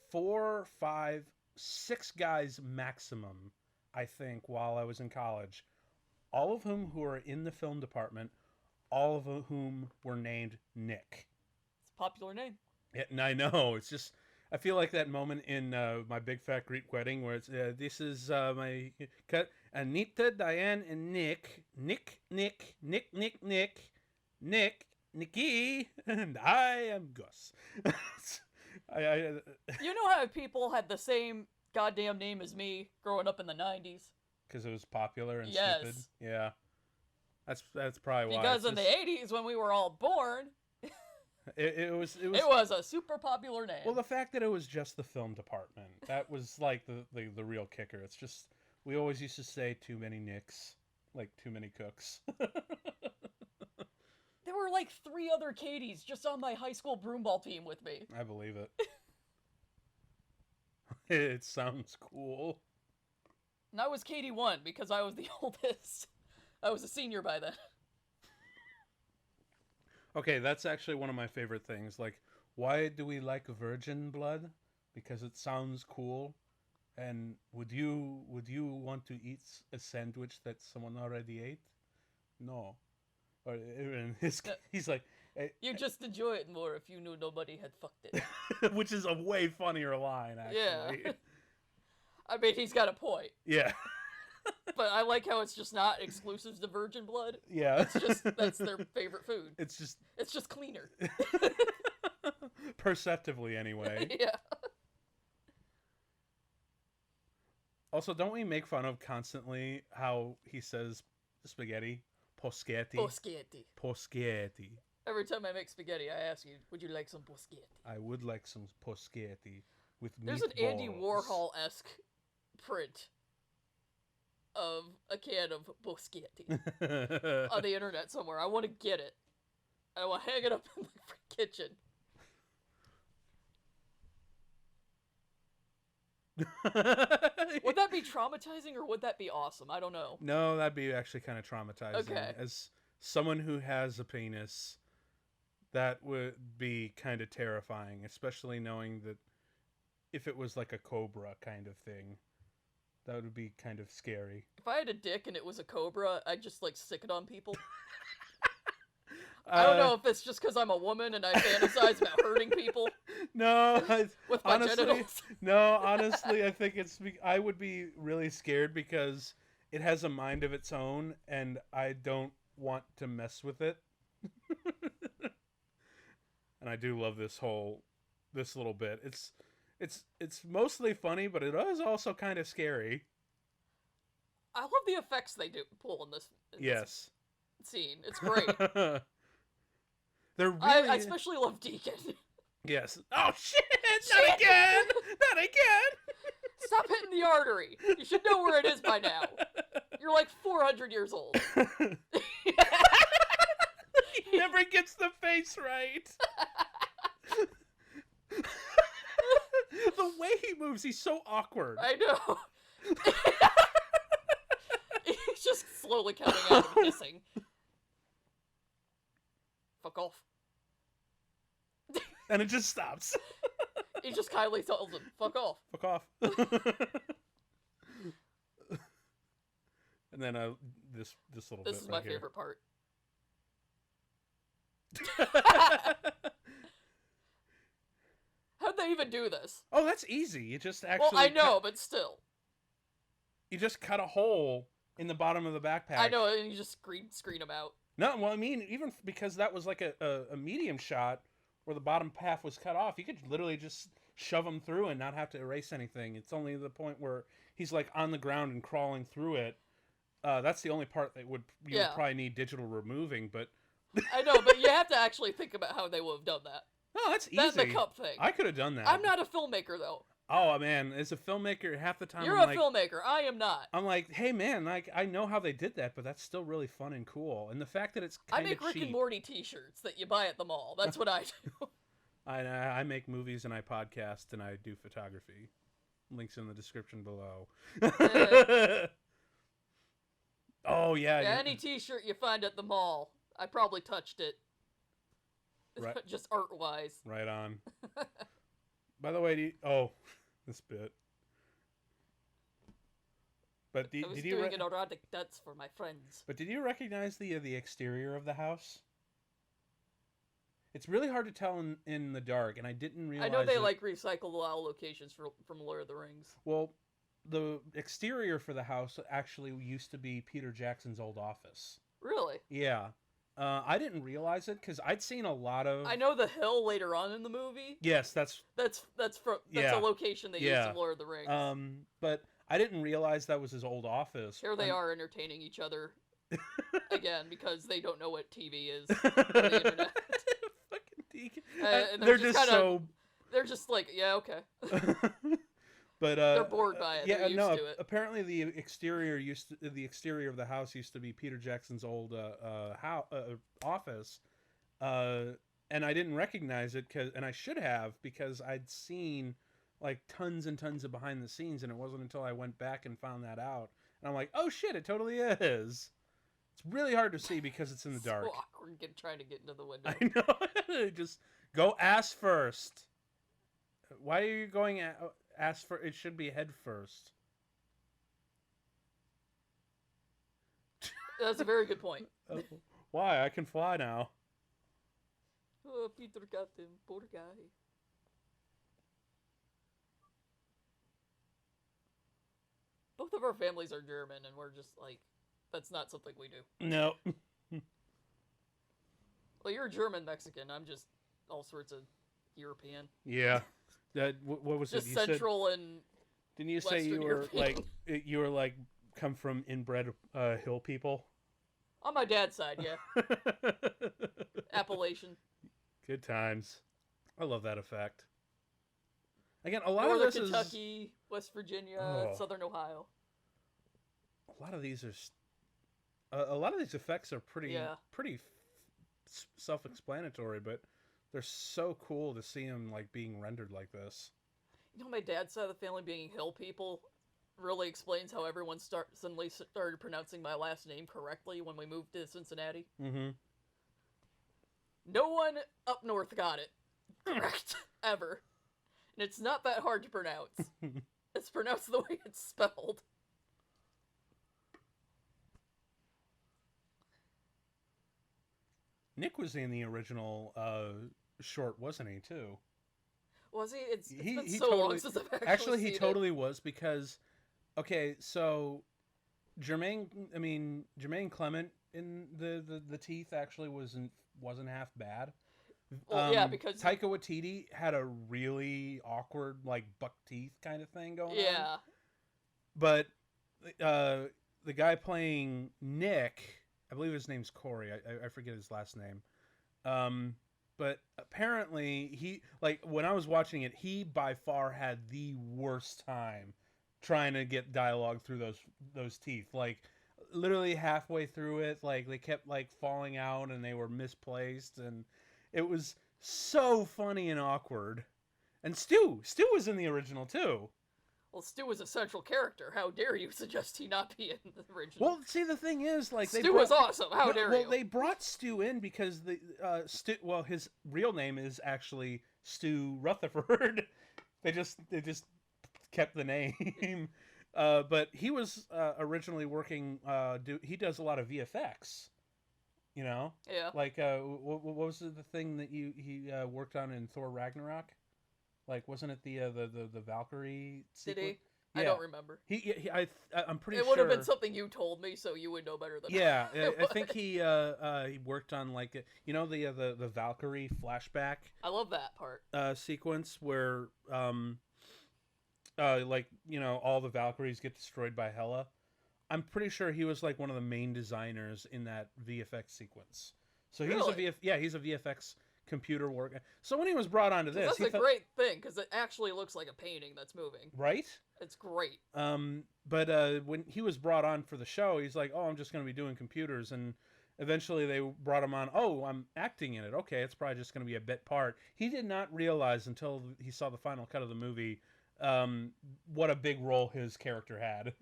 4, 5, 6 guys maximum, I think, while I was in college, all of whom who were in the film department, all of whom were named Nick. It's a popular name. Yeah, and I know, it's just, I feel like that moment in My Big Fat Greek Wedding where it's, this is my cut, Anita, Diane, and Nick, Nikki, and I am Gus. You know how people had the same goddamn name as me growing up in the 90s? Because it was popular and yes. stupid? Yeah. That's probably why. Because in the 80s, when we were all born, it was a super popular name. Well, the fact that it was just the film department, that was like the real kicker. It's just, we always used to say too many Nicks, like too many cooks. There were like 3 other Katies just on my high school broomball team with me. I believe it. It sounds cool. And I was Katie 1 because I was the oldest. I was a senior by then. Okay, that's actually one of my favorite things. Like, why do we like virgin blood? Because it sounds cool. And would you want to eat a sandwich that someone already ate? No. Or in his, he's like, you just enjoy it more if you knew nobody had fucked it. Which is a way funnier line, actually. Yeah. I mean, he's got a point. Yeah. But I like how it's just not exclusive to virgin blood. Yeah. It's just, that's their favorite food. It's just cleaner. Perceptively, anyway. Yeah. Also, don't we make fun of constantly how he says spaghetti? Poschetti. Poschetti. Poschetti. Every time I make spaghetti, I ask you, would you like some poschetti? I would like some poschetti with meatballs. There's an Andy Warhol-esque print of a can of poschetti on the internet somewhere. I want to get it. I want to hang it up in my kitchen. Would that be traumatizing or would that be awesome? I don't know. No, that'd be actually kind of traumatizing. Okay. As someone who has a penis, that would be kind of terrifying, especially knowing that if it was like a cobra kind of thing, that would be kind of scary. If I had a dick and it was a cobra, I'd just like stick it on people. I don't know if it's just because I'm a woman and I fantasize about hurting people. No, with my genitals. No, honestly, I think I would be really scared because it has a mind of its own, and I don't want to mess with it. And I do love this little bit. It's mostly funny, but it is also kind of scary. I love the effects they do pull in this Yes. scene. It's great. They're really... I especially love Deacon. Yes. Oh, shit! Not again! Not again! Stop hitting the artery. You should know where it is by now. You're like 400 years old. He never gets the face right. The way he moves, he's so awkward. I know. He's just slowly coming out and hissing. Fuck off. And it just stops. He just kindly tells him, fuck off. Fuck off. And then this little bit This is right my here. favorite part. How'd they even do this? Oh, that's easy. You just actually... Well, I know, but still. You just cut a hole in the bottom of the backpack. I know, and you just screen them out. No, well, I mean, even because that was like a medium shot where the bottom half was cut off, you could literally just shove him through and not have to erase anything. It's only the point where he's like on the ground and crawling through it. That's the only part that would probably need digital removing, but... I know, but you have to actually think about how they would have done that. No, that's easy. That's the cup thing. I could have done that. I'm not a filmmaker, though. Oh, man, as a filmmaker, half the time You're I'm a like... filmmaker. I am not. I'm like, hey, man, like, I know how they did that, but that's still really fun and cool. And the fact that it's kind of cheap... I make Rick and Morty t-shirts that you buy at the mall. That's what I do. I make movies and I podcast and I do photography. Links in the description below. Oh, yeah. Yeah, any t-shirt you find at the mall. I probably touched it. Right. Just art-wise. Right on. By the way, this bit. But I was doing an erotic dance for my friends. But did you recognize the exterior of the house? It's really hard to tell in the dark, and I didn't realize. I know they like recycle a lot of locations from Lord of the Rings. Well, the exterior for the house actually used to be Peter Jackson's old office. Really? Yeah. I didn't realize it because I'd seen a lot of. I know the hill later on in the movie. Yes, that's a location they used in Lord of the Rings. But I didn't realize that was his old office. Here they are entertaining each other again because they don't know what TV is on the internet. Fucking Deacon. And they're just so. They're just like, yeah, okay. But they're bored by it. Yeah, they're used to it. Apparently the exterior of the house used to be Peter Jackson's old office, and I didn't recognize it and I should have because I'd seen like tons and tons of behind the scenes, and it wasn't until I went back and found that out, and I'm like, oh shit, it totally is. It's really hard to see because it's in the dark. So awkward trying to get into the window. I know. Just go ass first. Why are you going ass first? It should be head first. That's a very good point. Why? I can fly now. Oh, Peter got him. Poor guy. Both of our families are German, and we're just like, that's not something we do. No. Well, you're German Mexican. I'm just all sorts of European. Yeah. What was just it? You Central said, and didn't you say Western you were like come from inbred hill people? On my dad's side, yeah. Appalachian. Good times. I love that effect. Again, a lot Northern of this Kentucky, West Virginia, Southern Ohio. A lot of these are, a lot of these effects are pretty self-explanatory, but they're so cool to see them like being rendered like this. You know, my dad's side of the family being hill people really explains how everyone suddenly started pronouncing my last name correctly when we moved to Cincinnati. Mm-hmm. No one up north got it correct ever. And it's not that hard to pronounce. It's pronounced the way it's spelled. Nick was in the original short, wasn't he, too? Was he? It's been so long since I've actually seen he totally was, because, okay, so Jermaine Clement in the teeth actually wasn't half bad. Well, yeah, because Taika Waititi had a really awkward, like, buck teeth kind of thing going on. Yeah. But the guy playing Nick, I believe his name's Corey. I forget his last name. But apparently he, like, when I was watching it, he by far had the worst time trying to get dialogue through those teeth. Like, literally halfway through it, like, they kept like falling out and they were misplaced, and it was so funny and awkward. And Stu was in the original too. Well, Stu was a central character. How dare you suggest he not be in the original? Well, see, the thing is, like, Stu was awesome. How dare you? Well, they brought Stu in because his real name is actually Stu Rutherford. they just kept the name. But he was originally working. He does a lot of VFX. You know. Yeah. Like, what was the thing that he worked on in Thor Ragnarok? Like, wasn't it the Valkyrie sequence? Did he? Yeah. I don't remember. I'm pretty sure it would have been something you told me, so you would know better than yeah. I I think he worked on, like, the Valkyrie flashback. I love that part. Sequence where like, all the Valkyries get destroyed by Hela. I'm pretty sure he was like one of the main designers in that VFX sequence. So he's Really? he's a VFX computer work. So when he was brought onto this, That's a great thing, because it actually looks like a painting that's moving. Right? It's great. But when he was brought on for the show, he's like, "Oh, I'm just going to be doing computers," and eventually they brought him on. "Oh, I'm acting in it. Okay, it's probably just going to be a bit part." He did not realize until he saw the final cut of the movie what a big role his character had.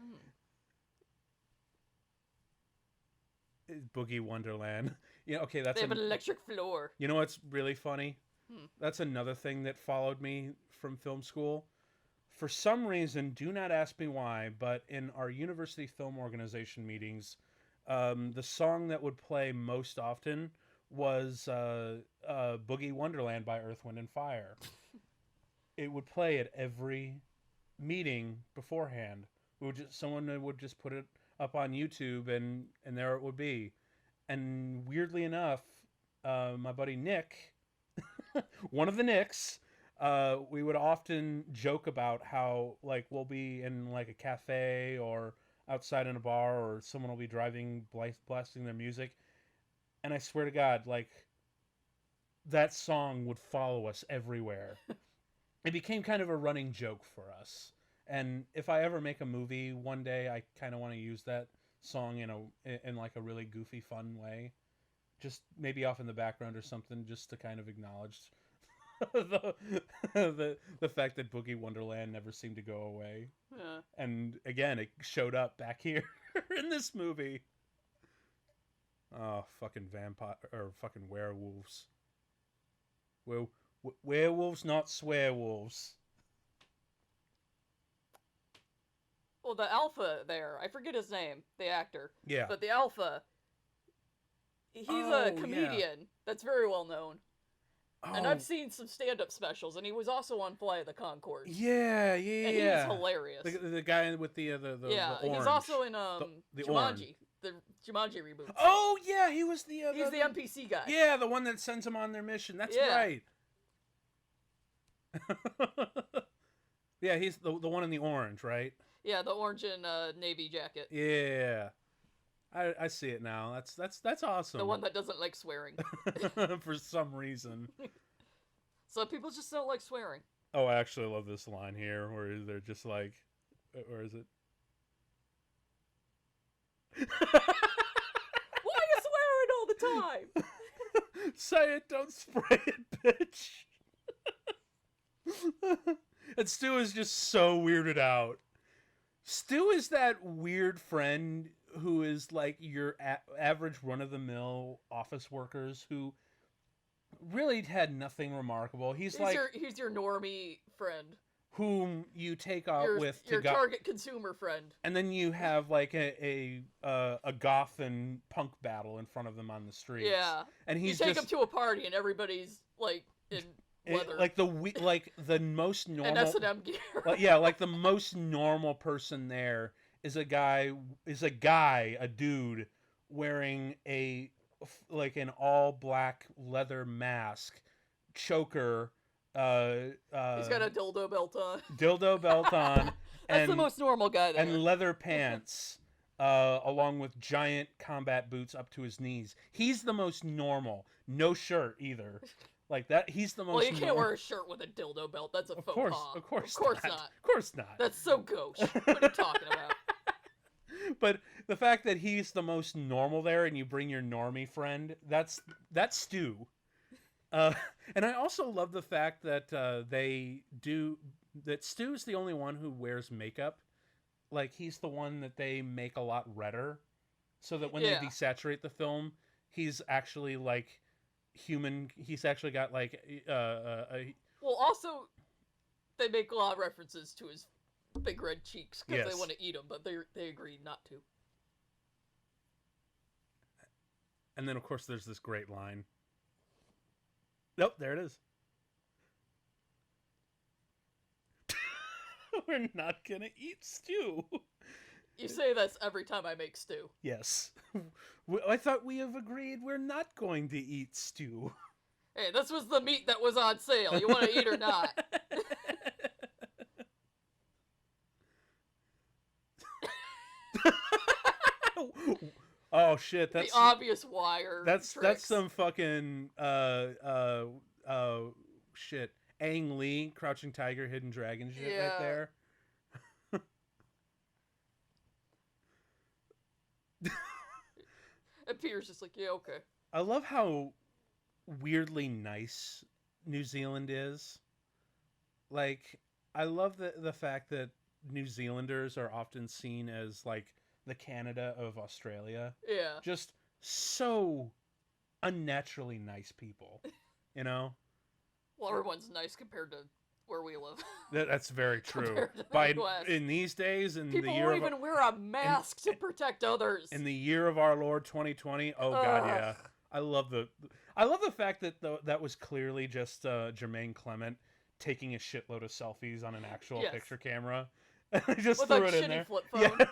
Boogie Wonderland. Okay, that's they have an electric floor. You know what's really funny? That's another thing that followed me from film school. For some reason, do not ask me why, but in our university film organization meetings, the song that would play most often was Boogie Wonderland by Earth, Wind, and Fire. It would play at every meeting beforehand. Someone would just put it up on YouTube, and there it would be. And weirdly enough, my buddy Nick, one of the Nicks, we would often joke about how, like, we'll be in like a cafe or outside in a bar, or someone will be driving, blasting their music, and I swear to God, like, that song would follow us everywhere. It became kind of a running joke for us. And if I ever make a movie one day, I kind of want to use that song in like a really goofy, fun way, just maybe off in the background or something, just to kind of acknowledge the fact that Boogie Wonderland never seemed to go away. Yeah. And again, it showed up back here in this movie. Oh, fucking vampire or fucking werewolves. Well, werewolves, not swearwolves. Well, the alpha there, I forget his name, the actor. Yeah. But the alpha, he's a comedian that's very well known. Oh. And I've seen some stand-up specials, and he was also on Flight of the Conchords. Yeah. And he's hilarious. The guy with the orange. He's also in the Jumanji, orange. the Jumanji reboot. Oh yeah, he was the. He's the NPC guy. Yeah, the one that sends them on their mission. That's right. Yeah, he's the one in the orange, right? Yeah, the orange and navy jacket. Yeah, I see it now. That's awesome. The one that doesn't like swearing. For some reason. Some people just don't like swearing. Oh, I actually love this line here where they're just like, where is it? Why are you swearing all the time? Say it, don't spray it, bitch. And Stu is just so weirded out. Stu is that weird friend who is like your average run-of-the-mill office workers who really had nothing remarkable. He's your normie friend whom you take out with your target consumer friend, and then you have like a goth and punk battle in front of them on the streets. Yeah, and you take him to a party and everybody's like in leather, like the most normal and S&M gear. Yeah, like the most normal person there is a dude wearing an all black leather mask, choker. He's got a dildo belt on. Dildo belt on. That's the most normal guy there. And leather pants. along with giant combat boots up to his knees. He's the most normal. No shirt either. Like that, he's the most. Well, you can't wear a shirt with a dildo belt. That's a faux pas. Of course not. Of course not. That's so gauche. What are you talking about? But the fact that he's the most normal there, and you bring your normie friend, that's Stu. And I also love the fact that that Stu's the only one who wears makeup. Like, he's the one that they make a lot redder, so that when they desaturate the film, he's actually like human. He's actually got like well, also they make a lot of references to his big red cheeks because they want to eat him, but they agreed not to. And then, of course, there's this great line. Nope, there it is. We're not gonna eat stew. You say this every time I make stew. Yes. I thought we have agreed we're not going to eat stew. Hey, this was the meat that was on sale. You want to eat or not? Oh shit! That's the obvious wire. That's some fucking shit. Ang Lee, Crouching Tiger, Hidden Dragon shit right there. And Peter's just like, yeah, okay. I love how weirdly nice New Zealand is. Like, I love the fact that New Zealanders are often seen as like the Canada of Australia. Yeah. Just so unnaturally nice people, you know? Well, everyone's nice compared to where we live. That's very true. In these days, in people the year won't even wear a mask to protect others. In the year of our Lord 2020, oh god, yeah. I love the fact that that was clearly just Jermaine Clement taking a shitload of selfies on an actual picture camera. Just with threw a it in shitty there. Flip phone. Yeah.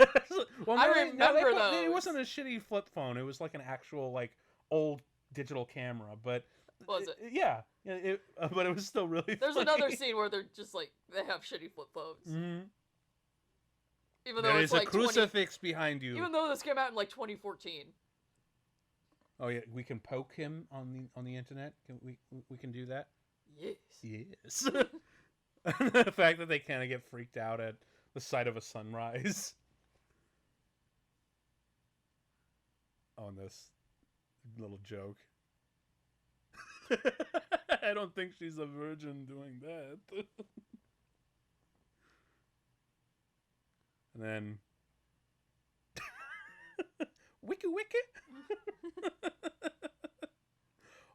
Well, I remember those. It wasn't a shitty flip phone. It was like an actual like old digital camera, but was it? Yeah. But it was still really There's funny. another scene where they're just like, they have shitty flip phones. Mm-hmm. Even though there it's is like a crucifix behind you. Even though this came out in like 2014. Oh yeah, we can poke him on the internet. We can do that? Yes. Yes. The fact that they kind of get freaked out at the sight of a sunrise. On this little joke. I don't think she's a virgin doing that. And then wiki.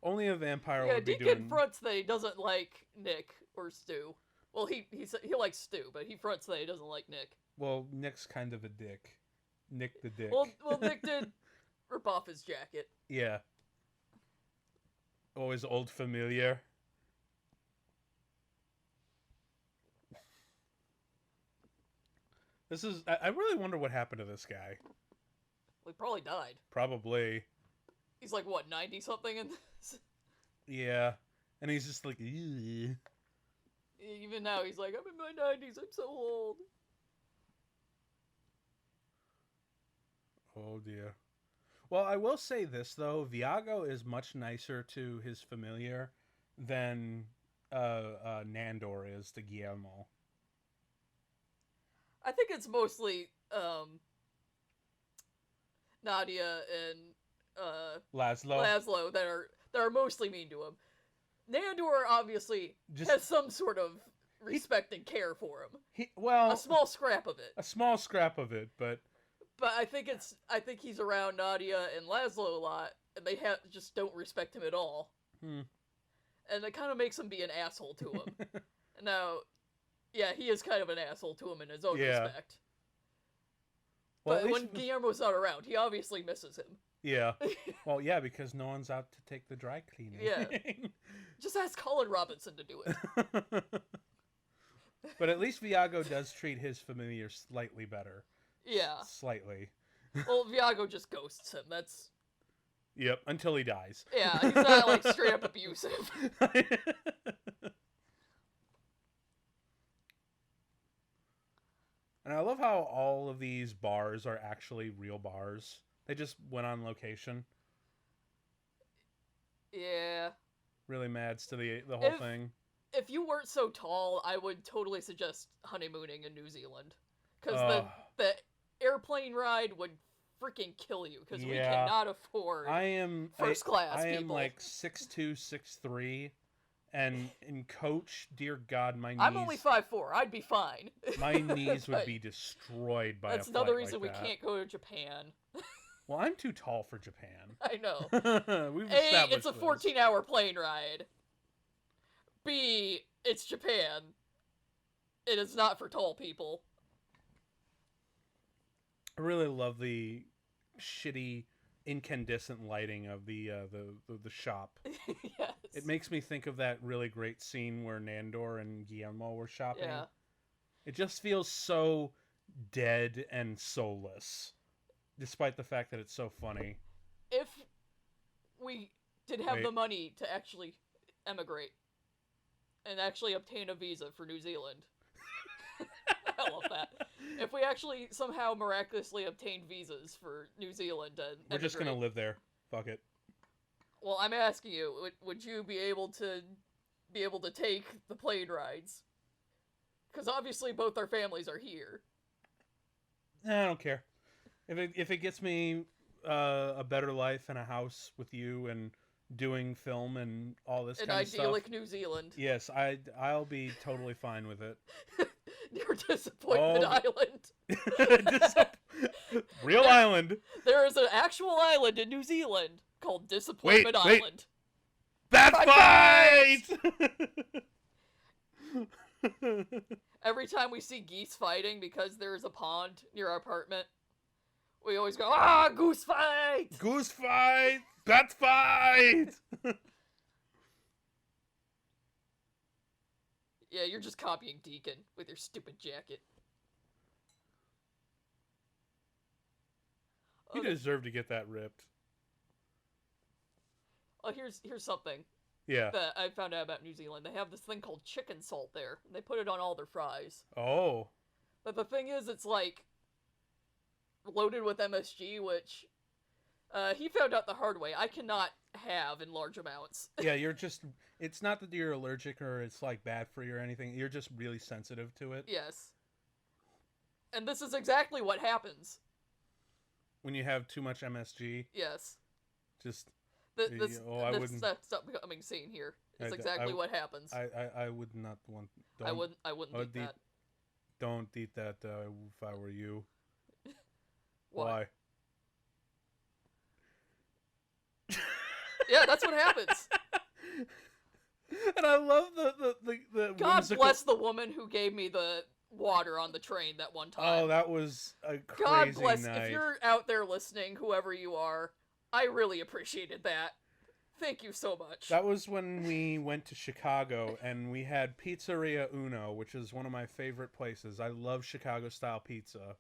Only a vampire would be Deke doing. confronts that he doesn't like Nick or Stu. Well, he likes Stu, but he fronts that he doesn't like Nick. Well, Nick's kind of a dick. Nick the dick. Well, Nick did rip off his jacket. Yeah. Always old familiar. This is. I really wonder what happened to this guy. Well, he probably died. Probably. He's like, what, 90 something in this? Yeah. And he's just like, ew. Even now, he's like, I'm in my 90s, I'm so old. Oh, dear. Well, I will say this, though. Viago is much nicer to his familiar than Nandor is to Guillermo. I think it's mostly Nadia and Laszlo that are mostly mean to him. Nandor obviously has some sort of respect and care for him. A small scrap of it. But I think he's around Nadia and Laszlo a lot, and they just don't respect him at all. And it kind of makes him be an asshole to him. Now, yeah, he is kind of an asshole to him in his own respect. Well, but when Guillermo's not around, he obviously misses him. Yeah. Well, yeah, because no one's out to take the dry cleaning. Yeah. Just ask Colin Robinson to do it. But at least Viago does treat his familiar slightly better. Yeah. Slightly. Well, Viago just ghosts him. That's... Yep, until he dies. Yeah, he's not, like, straight up abusive. And I love how all of these bars are actually real bars. They just went on location. Yeah. Really adds to the whole If thing. if you weren't so tall, I would totally suggest honeymooning in New Zealand, because Uh, the airplane ride would freaking kill you, because we yeah. cannot afford first class I am people. like 6'2", 6'3", and in coach, dear God, I'm only 5'4". I'd be fine. my knees would But be destroyed by a that's flight another reason like we that. can't go to Japan. Well, I'm too tall for Japan. I know. We've A, established it's a this. 14-hour plane ride. B, it's Japan. It is not for tall people. I really love the shitty incandescent lighting of the shop. Yes. It makes me think of that really great scene where Nandor and Guillermo were shopping. Yeah. It just feels so dead and soulless, despite the fact that it's so funny. If we did have Wait. the money to actually emigrate and actually obtain a visa for New Zealand. I love that. If we actually somehow miraculously obtained visas for New Zealand and We're just gonna emigrate, live there. Fuck it. well, I'm asking you, would you be able to take the plane rides? Because obviously both our families are here. I don't care. If it gets me a better life and a house with you and doing film and all this An kind of stuff. idyllic New Zealand. Yes, I'll be totally fine with it. Near Disappointment Island. Real island. There is an actual island in New Zealand called Disappointment Wait. Island. That fight! Every time we see geese fighting because there's a pond near our apartment, we always go, "Ah, goose fight!" Goose fight! Bat fight! Yeah, you're just copying Deacon with your stupid jacket. He deserved to get that ripped. Oh, here's something Yeah. that I found out about New Zealand. They have this thing called chicken salt there, and they put it on all their fries. Oh. But the thing is, it's like loaded with MSG, which he found out the hard way. I cannot have in large amounts. Yeah, it's not that you're allergic or it's like bad for you or anything. You're just really sensitive to it. Yes. And this is exactly what happens. When you have too much MSG. Yes. Just This wouldn't. That's upcoming scene here. It's exactly what happens. I would not want. I wouldn't eat that. Don't eat that if I were you. Why? Yeah, that's what happens. And I love the God whimsical... bless the woman who gave me the water on the train that one time. Oh, that was a crazy God bless. night. If you're out there listening, whoever you are, I really appreciated that. Thank you so much. That was when we went to Chicago and we had Pizzeria Uno, which is one of my favorite places. I love Chicago-style pizza.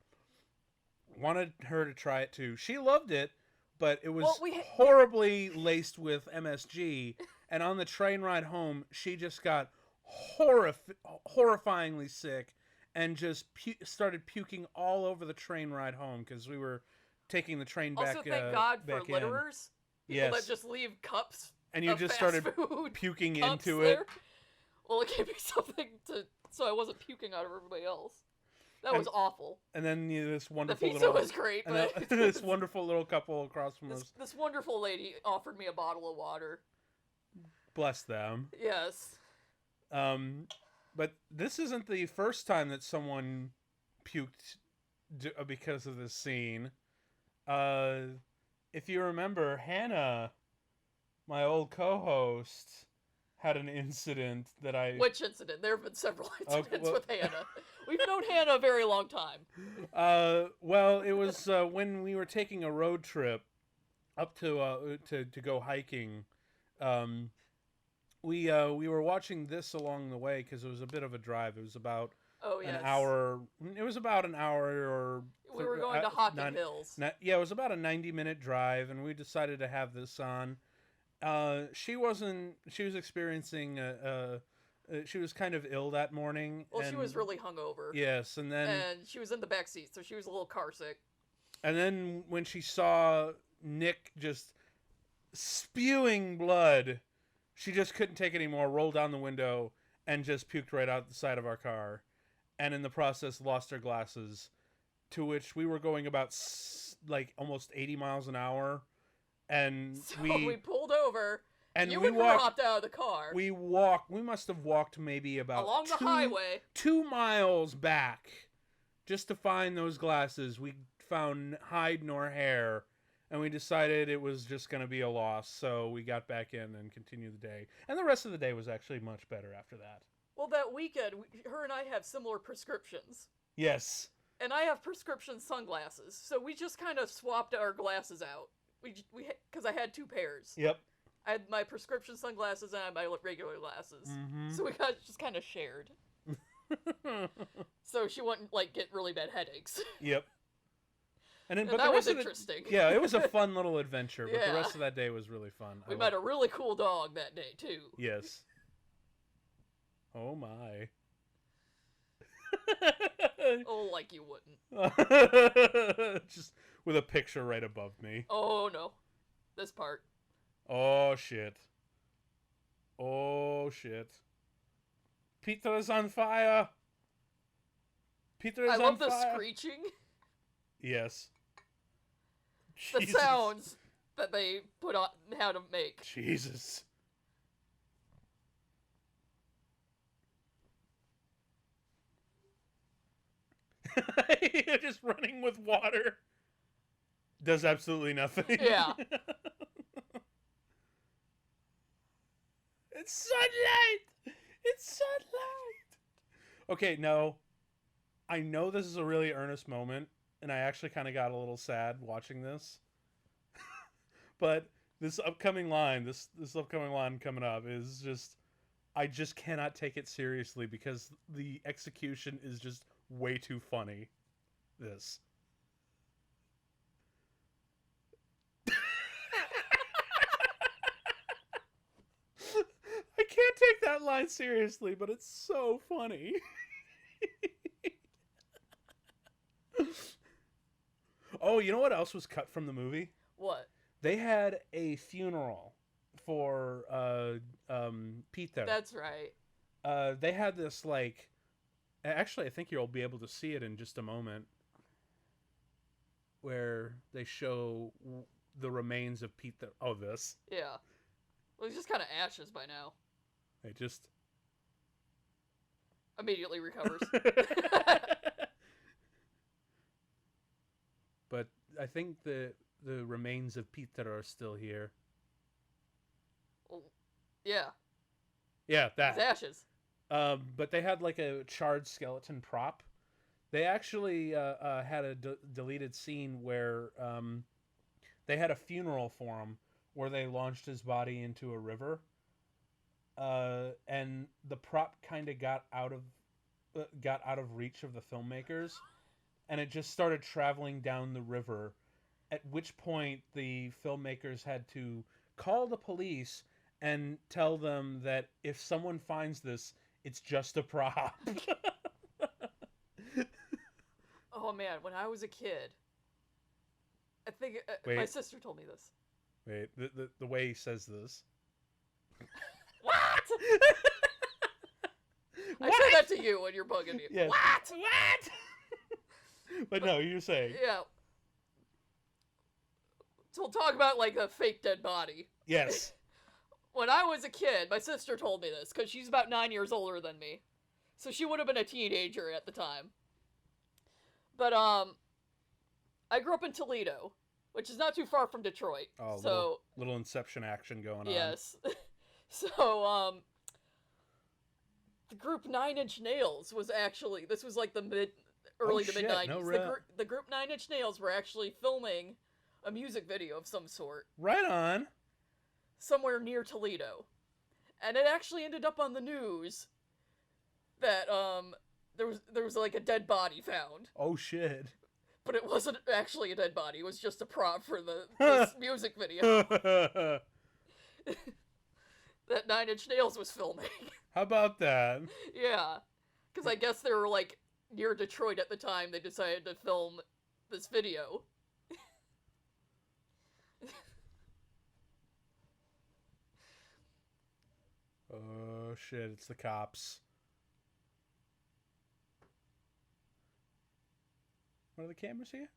Wanted her to try it too. She loved it, but it was horribly laced with MSG. And on the train ride home, she just got horrifyingly sick and just started puking all over the train ride home because we were taking the train back. Also, thank God for back litterers. People that just leave cups. And you just started puking into there. it. Well, it gave me something so I wasn't puking out of everybody else. That was awful. And then this wonderful the pizza was great, but this wonderful little couple across from us. This wonderful lady offered me a bottle of water. Bless them. Yes. But this isn't the first time that someone puked because of this scene. If you remember, Hannah, my old co-host, had an incident that I... Which incident? There have been several incidents well... with Hannah. We've known Hannah a very long time. Well, it was when we were taking a road trip up to go hiking. We were watching this along the way because it was a bit of a drive. It was about an hour. It was about an hour or... We were going to Hocking Hills. Yeah, it was about a 90-minute drive, and we decided to have this on. She was experiencing a She was kind of ill that morning. Well, she was really hungover. Yes, and then... And she was in the back seat, so she was a little car sick. And then when she saw Nick just spewing blood, she just couldn't take it anymore, rolled down the window, and just puked right out the side of our car. And in the process, lost her glasses, to which we were going about, like, almost 80 miles an hour. And so we pulled over... And you we and her hopped out of the car. We must have walked maybe about along the highway 2 miles back just to find those glasses. We found hide nor hair, and we decided it was just going to be a loss. So we got back in and continued the day. And the rest of the day was actually much better after that. Well, that weekend, her and I have similar prescriptions. Yes. And I have prescription sunglasses, so we just kind of swapped our glasses out. Because I had 2 pairs. Yep. I had my prescription sunglasses and I had my regular glasses. Mm-hmm. So we got just kind of shared. So she wouldn't, like, get really bad headaches. Yep. And then, but that was interesting. Yeah, it was a fun little adventure, but yeah. the rest of that day was really fun. We met a really cool dog that day, too. Yes. Oh, my. Oh, like you wouldn't. Just with a picture right above me. Oh, no. This part. Oh, shit. Oh, shit. Peter is on fire. Peter is on fire. I love the screeching. Yes. The Jesus. sounds that they put on how to make. Jesus. You're just running with water. Does absolutely nothing. Yeah. It's sunlight! It's sunlight! Okay, no. I know this is a really earnest moment, and I actually kind of got a little sad watching this. But this upcoming line coming up is just... I just cannot take it seriously because the execution is just way too funny. This. I can't take that line seriously, but it's so funny. Oh, you know what else was cut from the movie? What? They had a funeral for Peter. That's right. They had this, like... Actually, I think you'll be able to see it in just a moment. Where they show the remains of Peter. Oh, this. Yeah. Well, he's just kind of ashes by now. It just... Immediately recovers. But I think the remains of Peter are still here. Well, yeah. Yeah, that. His ashes. But they had like a charred skeleton prop. They actually had a deleted scene where they had a funeral for him where they launched his body into a river. And the prop kind of got out of reach of the filmmakers, and it just started traveling down the river. At which point the filmmakers had to call the police and tell them that if someone finds this, it's just a prop. Oh man, when I was a kid, I think my sister told me this. Wait, the way he says this. What? I said that to you when you're bugging me. Yes. What? But no, you're saying. Yeah. So we'll talk about like a fake dead body. Yes. When I was a kid, my sister told me this because she's about 9 years older than me, so she would have been a teenager at the time. But I grew up in Toledo, which is not too far from Detroit. Oh, so little Inception action going on. Yes. So the group 9 Inch Nails was actually, this was like the early to mid 90s. No, the group 9 Inch Nails were actually filming a music video of some sort. Right on. Somewhere near Toledo. And it actually ended up on the news that there was like a dead body found. Oh shit. But it wasn't actually a dead body, it was just a prop for this music video. That Nine Inch Nails was filming. How about that? Yeah. Because I guess they were, like, near Detroit at the time they decided to film this video. Oh, shit, it's the cops. What are the cameras here?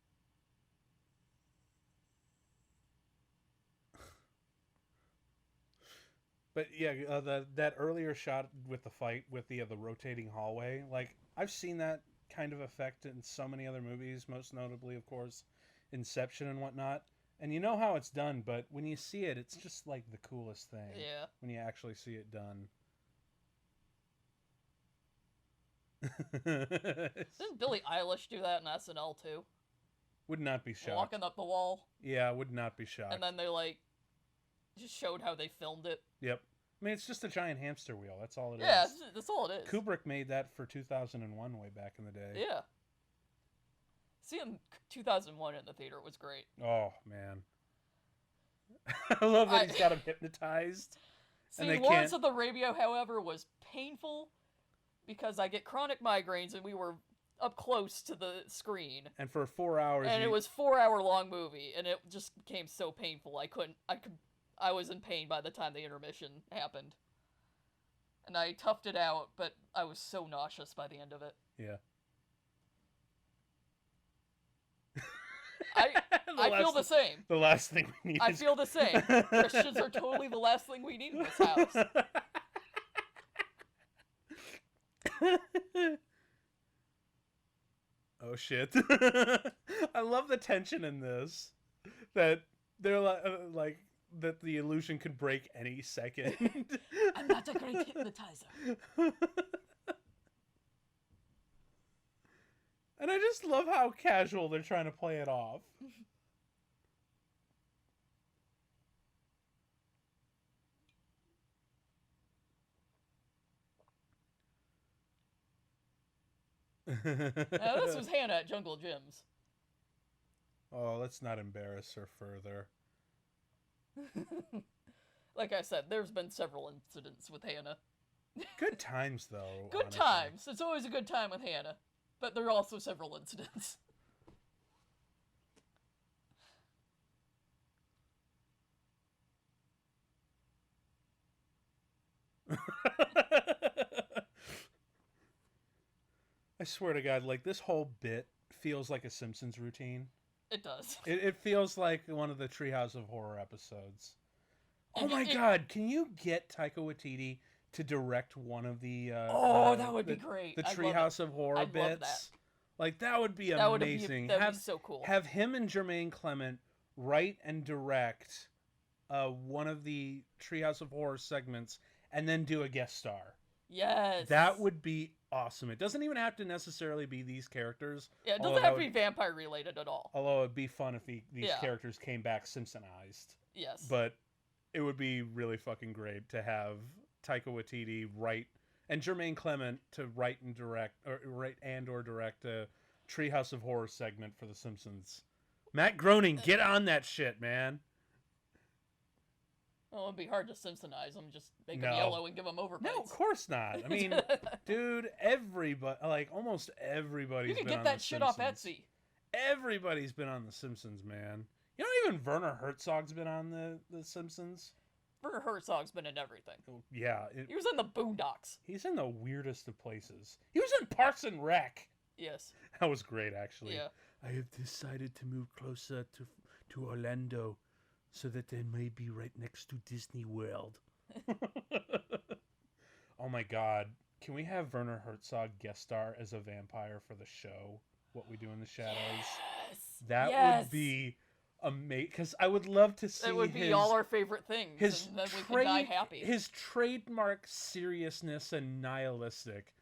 But yeah, that earlier shot with the fight with the rotating hallway, like I've seen that kind of effect in so many other movies, most notably, of course, Inception and whatnot. And you know how it's done, but when you see it, it's just like the coolest thing. Yeah. When you actually see it done. Didn't Billie Eilish do that in SNL too? Would not be shocked. Walking up the wall. Yeah, would not be shocked. And then they, like, just showed how they filmed it. Yep. I mean, it's just a giant hamster wheel. That's all it is. Yeah, that's all it is. Kubrick made that for 2001 way back in the day. Yeah. Seeing 2001 in the theater was great. Oh, man. I love that he's got him hypnotized. Seeing Lawrence of Arabia, however, was painful because I get chronic migraines and we were up close to the screen. And for 4 hours. And it was 4-hour long movie, and it just became so painful. I was in pain by the time the intermission happened. And I toughed it out, but I was so nauseous by the end of it. Yeah. I feel the same. The last thing we need. I feel the same. Christians are totally the last thing we need in this house. Oh shit. I love the tension in this. That they're like that the illusion could break any second. I'm not a great hypnotizer. And I just love how casual they're trying to play it off. Now, this was Hannah at Jungle Gyms. Oh, let's not embarrass her further. Like I said, there's been several incidents with Hannah. Good times, though. Good honestly. times. It's always a good time with Hannah. But there are also several incidents. I swear to God, like, this whole bit feels like a Simpsons routine. It does. It feels like one of the Treehouse of Horror episodes. Oh my God, can you get Taika Waititi to direct one of the... that would be great. The Treehouse of Horror bits? Love that. Like, that would be amazing. That would be so cool. Have him and Jermaine Clement write and direct one of the Treehouse of Horror segments and then do a guest star. Yes. That would be awesome. It doesn't even have to necessarily be these characters. Yeah, it doesn't have to be vampire related at all. Although it'd be fun if these characters came back Simpsonized. Yes. But it would be really fucking great to have Taika Waititi write and Jermaine Clement to write and direct or direct a Treehouse of Horror segment for The Simpsons. Matt Groening, get on that shit, man. Well, it'd be hard to Simpsonize them. Just make them yellow and give them overbites. No, of course not. I mean, dude, almost everybody's been on The Simpsons. You can get that shit off Etsy. Everybody's been on The Simpsons, man. You know, even Werner Herzog's been on the Simpsons. Werner Herzog's been in everything. Yeah. He was in the Boondocks. He's in the weirdest of places. He was in Parks and Rec. Yes. That was great, actually. Yeah. I have decided to move closer to Orlando so that they may be right next to Disney World. Oh my God. Can we have Werner Herzog guest star as a vampire for the show? What We Do in the Shadows? Yes. That would be amazing. Because I would love to see That would be all our favorite things. His and then we could die happy. His trademark seriousness and nihilistic,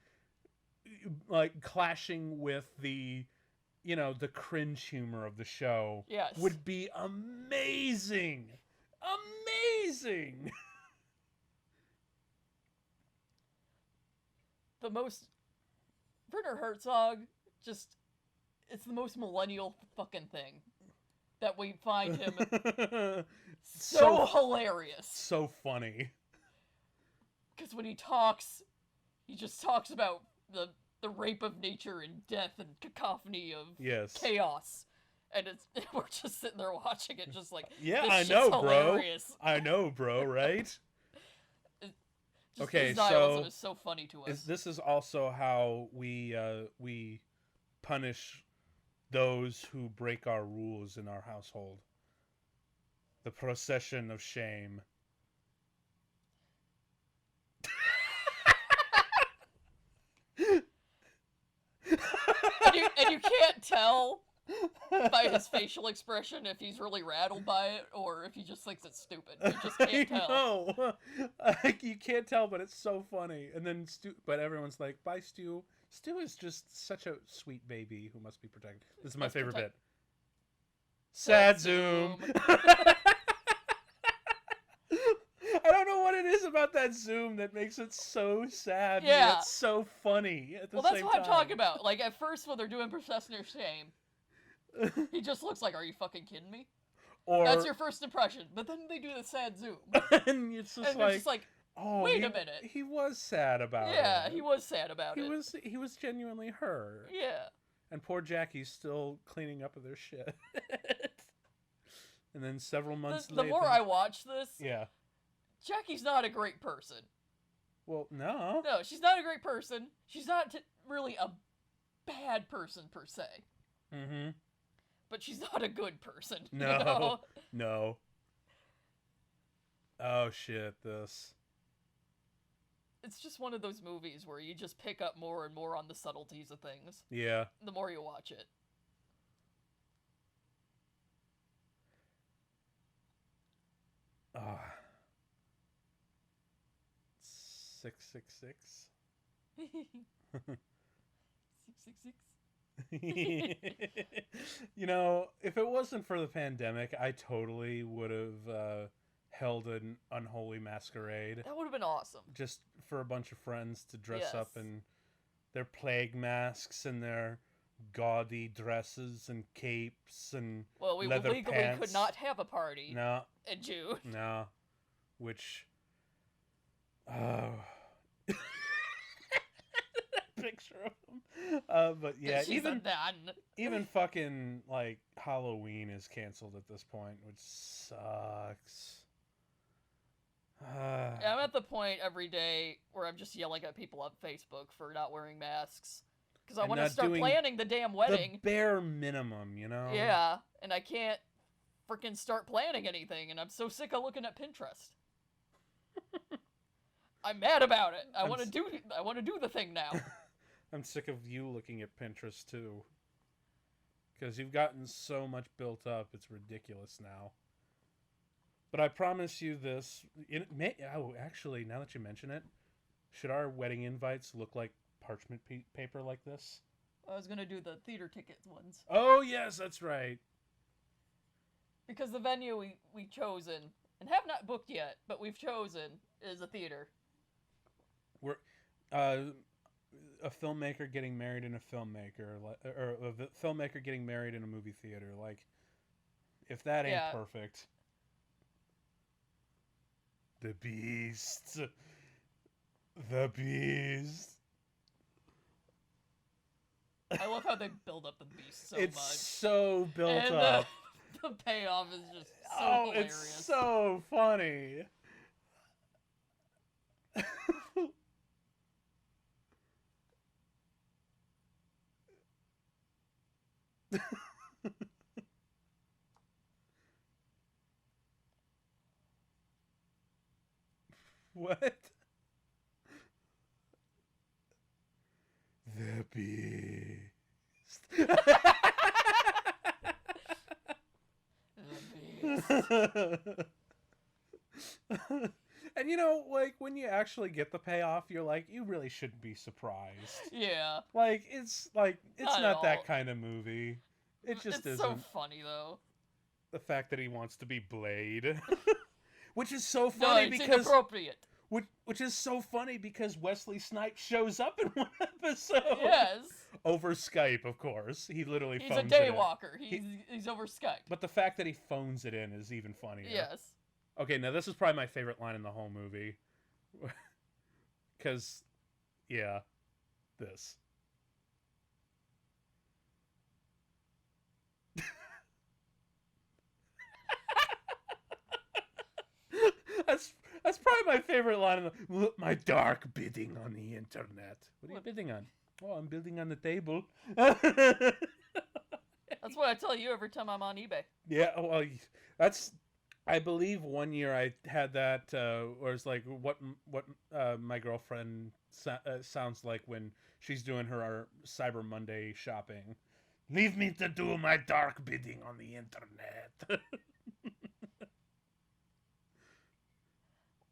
like clashing with the cringe humor of the show, would be amazing. Amazing. Werner Herzog, it's the most millennial fucking thing that we find him so hilarious. So funny. Because when he talks, he just talks about the rape of nature and death and cacophony of chaos. And we're just sitting there watching it, just like, yeah, this I shit's know, hilarious. bro. I know, bro. Right? Okay, his nihilism is so funny to us. This is also how we punish those who break our rules in our household. The procession of shame. and you can't tell by his facial expression if he's really rattled by it or if he just thinks it's stupid. You just can't tell. No, you can't tell, but it's so funny. And then but everyone's like, "Bye, Stu." Stu is just such a sweet baby who must be protected. This is my favorite bit. Sad zoom. I don't know what it is about that zoom that makes it so sad. Yeah, it's so funny at the same time. Well, that's what I'm talking about. Like, at first when they're doing procession of shame, he just looks like, "Are you fucking kidding me?" Or that's your first impression. But then they do the sad zoom, and it's just like, oh, wait a minute. He was sad about it. Yeah, he was sad about it. He was genuinely hurt. Yeah. And poor Jackie's still cleaning up of their shit. And then several months later, the more I watch this, yeah, Jackie's not a great person. Well, no. No, she's not a great person. She's not really a bad person per se. Mm-hmm. But she's not a good person. No. You know? No. Oh, shit, this. It's just one of those movies where you just pick up more and more on the subtleties of things. Yeah. The more you watch it. Ah. 666. 666. You know, if it wasn't for the pandemic, I totally would have held an unholy masquerade. That would have been awesome. Just for a bunch of friends to dress up in their plague masks and their gaudy dresses and capes and we leather legally pants. could not have a party in June. No. Which... picture of them. But yeah, even fucking like Halloween is canceled at this point, which sucks. I'm at the point every day where I'm just yelling at people on Facebook for not wearing masks because I want to start planning the damn wedding. The bare minimum, you know. Yeah, and I can't freaking start planning anything, and I'm so sick of looking at Pinterest. I'm mad about it. I want to do the thing now. I'm sick of you looking at Pinterest too. Because you've gotten so much built up, it's ridiculous now. But I promise you this. Actually, now that you mention it, should our wedding invites look like parchment paper like this? I was going to do the theater tickets ones. Oh, yes, that's right. Because the venue we've chosen, and have not booked yet, but we've chosen, is a theater. We're a filmmaker getting married in a filmmaker, or a filmmaker getting married in a movie theater. Like, if that ain't perfect. The Beast. The Beast. I love how they build up the Beast so much. It's so built up. The payoff is just so hilarious. It's so funny. What? The Beast. The Beast. And you know, like, when you actually get the payoff, you're like, you really shouldn't be surprised. Yeah. Like, it's not that kind of movie. It just isn't. It's so funny, though. The fact that he wants to be Blade. Which is so funny it's because... inappropriate. Which is so funny because Wesley Snipes shows up in one episode. Yes. Over Skype, of course. He literally He's phones a it in. daywalker. He's over Skype. But the fact that he phones it in is even funnier. Yes. Okay, now this is probably my favorite line in the whole movie. because, yeah, this. That's probably my favorite line. Look, my dark bidding on the internet. What are you bidding on? Oh, I'm bidding on the table. That's what I tell you every time I'm on eBay. Yeah, well, that's. I believe one year I had that, where it's like what my girlfriend sounds like when she's doing her Cyber Monday shopping. Leave me to do my dark bidding on the internet.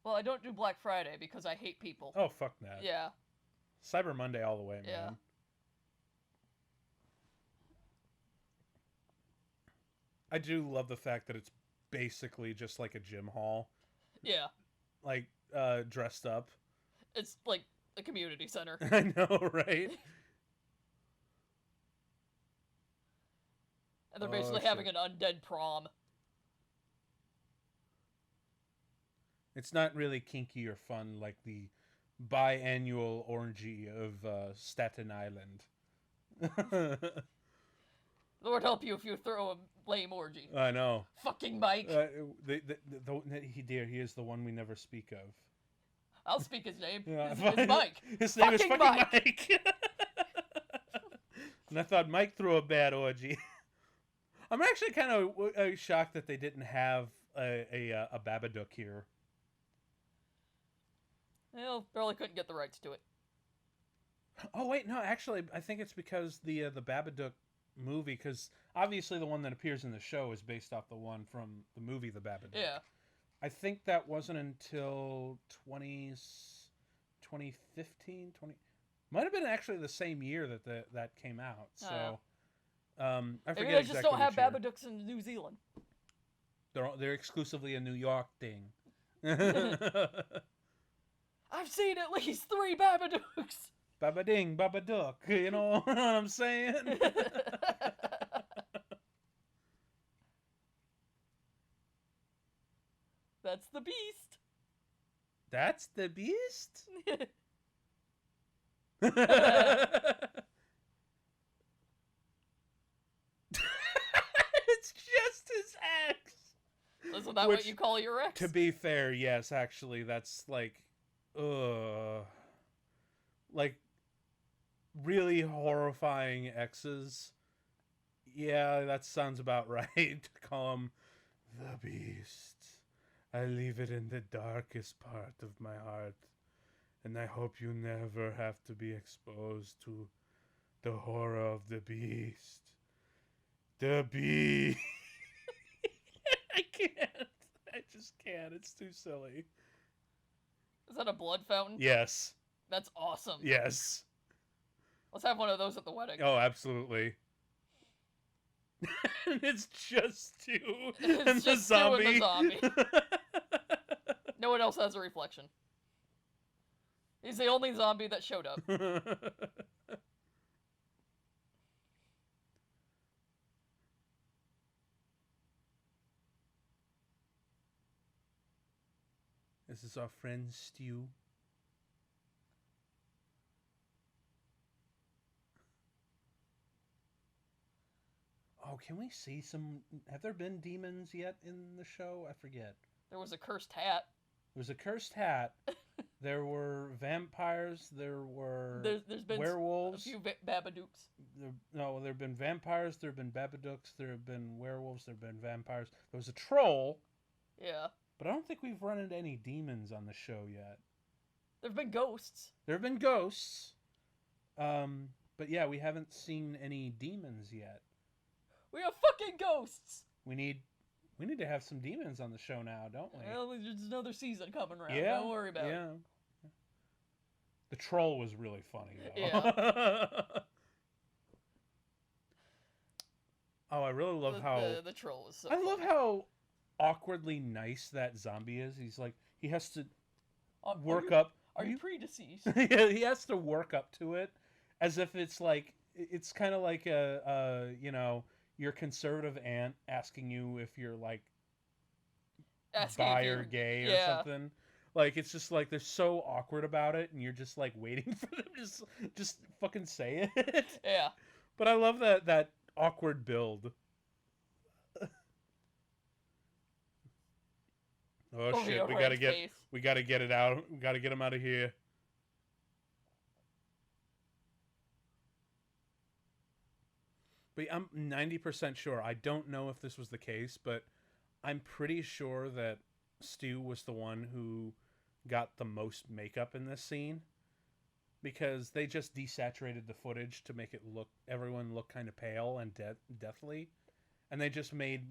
Well, I don't do Black Friday because I hate people. Oh, fuck that. Yeah. Cyber Monday all the way, man. Yeah. I do love the fact that it's basically just like a gym hall. Yeah. Like, dressed up. It's like a community center. I know, right? And they're basically having an undead prom. It's not really kinky or fun like the biannual orgy of Staten Island. Lord help you if you throw a lame orgy. I know. Fucking Mike. He is the one we never speak of. I'll speak his name. Yeah. It's Mike. His name is fucking Mike. Mike. And I thought Mike threw a bad orgy. I'm actually kind of shocked that they didn't have a Babadook here. Well, barely couldn't get the rights to it. Oh wait, no, actually, I think it's because the Babadook movie, because obviously the one that appears in the show is based off the one from the movie The Babadook. Yeah. I think that wasn't until 2015, might have been actually the same year that came out. So I forget maybe they just exactly don't have which year. Babadooks in New Zealand. They're exclusively a New York thing. I've seen at least 3 Babadooks. Babading, Babadook, you know what I'm saying? That's the beast. That's the beast? It's just his ex. Isn't that what you call your ex? To be fair, yes, actually, that's like really horrifying exes. Yeah, that sounds about right. To call him the beast. I leave it in the darkest part of my heart, and I hope you never have to be exposed to the horror of the beast. The beast. I can't. I just can't. It's too silly. Is that a blood fountain? Yes. That's awesome. Yes. Let's have one of those at the wedding. Oh, absolutely. And it's just you It's and the just you and the zombie. No one else has a reflection. He's the only zombie that showed up. This is our friend Stu. Oh, can we see some... Have there been demons yet in the show? I forget. There was a cursed hat. There was a cursed hat. There were vampires. There were There's been werewolves. a few Babadooks. There have been vampires. There have been Babadooks. There have been werewolves. There have been vampires. There was a troll. Yeah. But I don't think we've run into any demons on the show yet. There have been ghosts. There have been ghosts. But yeah, we haven't seen any demons yet. We have fucking ghosts. We need to have some demons on the show now, don't we? Well, there's another season coming around. Yeah. Don't worry about it. Yeah. The troll was really funny, though. Yeah. Oh, I really love how... The troll is so I love funny. how awkwardly nice that zombie is. He's like... He has to work are up... Are you pre-deceased? Yeah, he has to work up to it as if it's like... It's kind of like your conservative aunt asking you if you're like bi or gay or something. Like it's just like they're so awkward about it, and you're just like waiting for them to just fucking say it. Yeah. But I love that awkward build. Oh Over shit, your we gotta friend's face. get it out. We gotta get him out of here. But I'm 90% sure. I don't know if this was the case, but I'm pretty sure that Stu was the one who got the most makeup in this scene because they just desaturated the footage to make it everyone look kind of pale and deathly, and they just made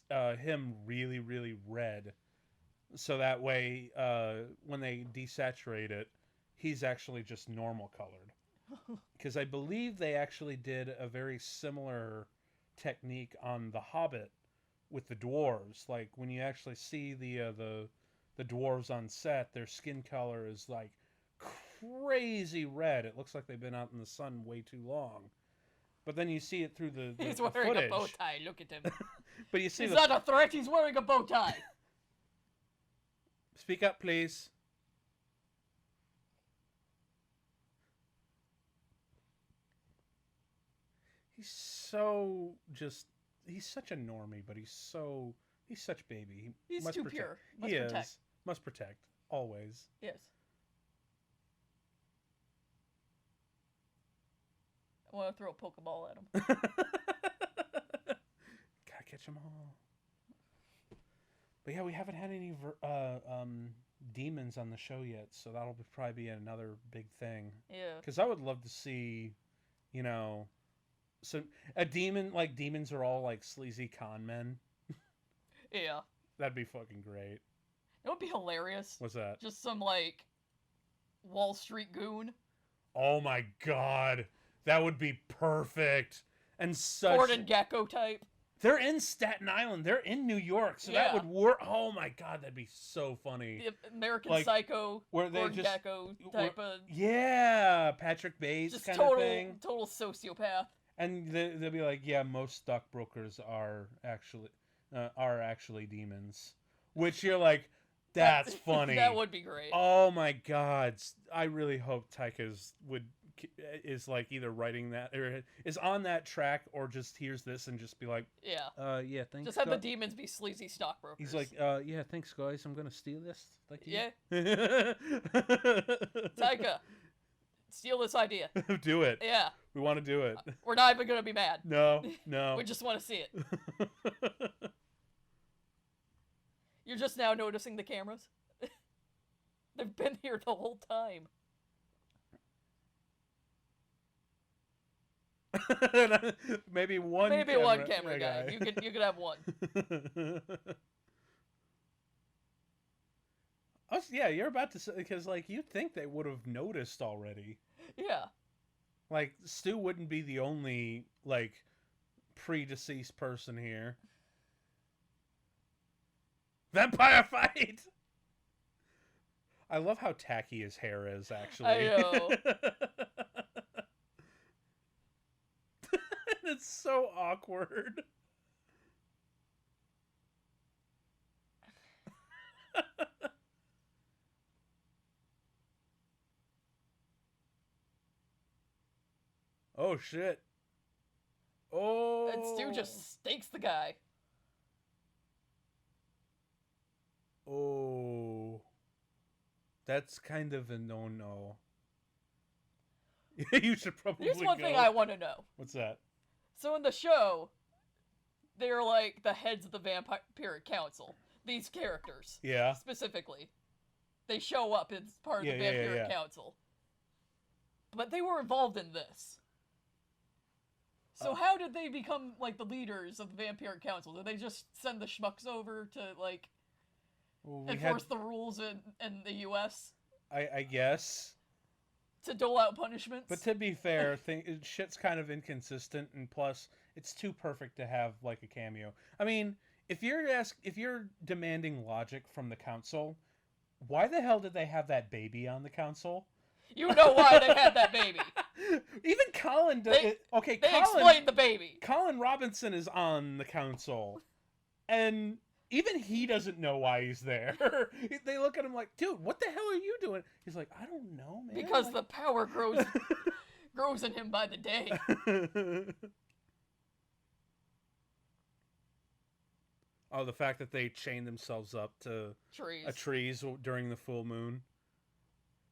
him really, really red, so that way when they desaturate it, he's actually just normal colored. Because I believe they actually did a very similar technique on The Hobbit with the dwarves. Like when you actually see the dwarves on set, their skin color is like crazy red. It looks like they've been out in the sun way too long. But then you see it through the He's the wearing footage. a bow tie. Look at him. But you see He's not a threat. He's wearing a bow tie. Speak up, please. He's such a normie, but he's such baby. He's too pure. Must He protect. is. Must protect. Always. Yes. I want to throw a Pokeball at him. Gotta catch them all. But yeah, we haven't had any demons on the show yet, so that'll probably be another big thing. Yeah. Because I would love to see, so a demon, like demons are all like sleazy con men. Yeah. That'd be fucking great. It would be hilarious. What's that? Just some, like, Wall Street goon. Oh my god. That would be perfect. And such... Gordon Gekko type. They're in Staten Island. They're in New York. So that would work. Oh my god, that'd be so funny. The American Psycho, where they Gordon Gekko type of... Yeah, Patrick Bates just kind of thing. Total sociopath. And they'll be like, yeah, most stockbrokers are actually demons. Which you're like, that's funny. That would be great. Oh my god. I really hope Taika's is like either writing that or is on that track or just hears this and just be like, yeah, thanks. Just have the demons be sleazy stockbrokers. He's like, yeah, thanks guys, I'm gonna steal this. Like, yeah. Taika, steal this idea. Do it. Yeah. We want to do it. We're not even gonna be mad. No. We just want to see it. You're just now noticing the cameras. They've been here the whole time. Maybe one camera guy. You could have one. Yeah, you're about to say, because like you'd think they would have noticed already. Yeah. Like Stu wouldn't be the only like pre-deceased person here. Vampire fight. I love how tacky his hair is, actually. I know. It's so awkward. Oh shit. Oh. And Stu just stakes the guy. Oh. That's kind of a no-no. You should probably Here's one thing I want to know. What's that? So in the show, they're like the heads of the Vampire Council. These characters. Yeah. Specifically. They show up as part of the Vampire Council. But they were involved in this. So how did they become, like, the leaders of the Vampire Council? Did they just send the schmucks over to, like, enforce the rules in the U.S.? I guess. To dole out punishments? But to be fair, shit's kind of inconsistent, and plus, it's too perfect to have, like, a cameo. I mean, if you're demanding logic from the council, why the hell did they have that baby on the council? You know why they had that baby. Even Colin does it. Okay, They explained the baby. Colin Robinson is on the council. And even he doesn't know why he's there. They look at him like, dude, what the hell are you doing? He's like, I don't know, man. Because like... the power grows in him by the day. Oh, the fact that they chain themselves up to trees during the full moon.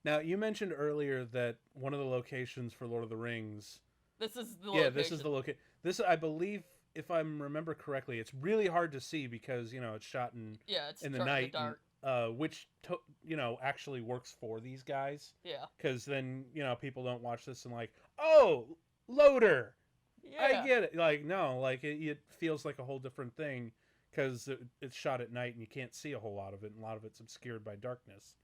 Now, you mentioned earlier that one of the locations for Lord of the Rings... This is the location. Yeah, this is the location. This, I believe, if I remember correctly, it's really hard to see because, it's shot in the night. In the dark. Which, actually works for these guys. Yeah. Because then, people don't watch this and like, oh, loader! Yeah. I get it. Like, no, like, it feels like a whole different thing because it's shot at night and you can't see a whole lot of it, and a lot of it's obscured by darkness.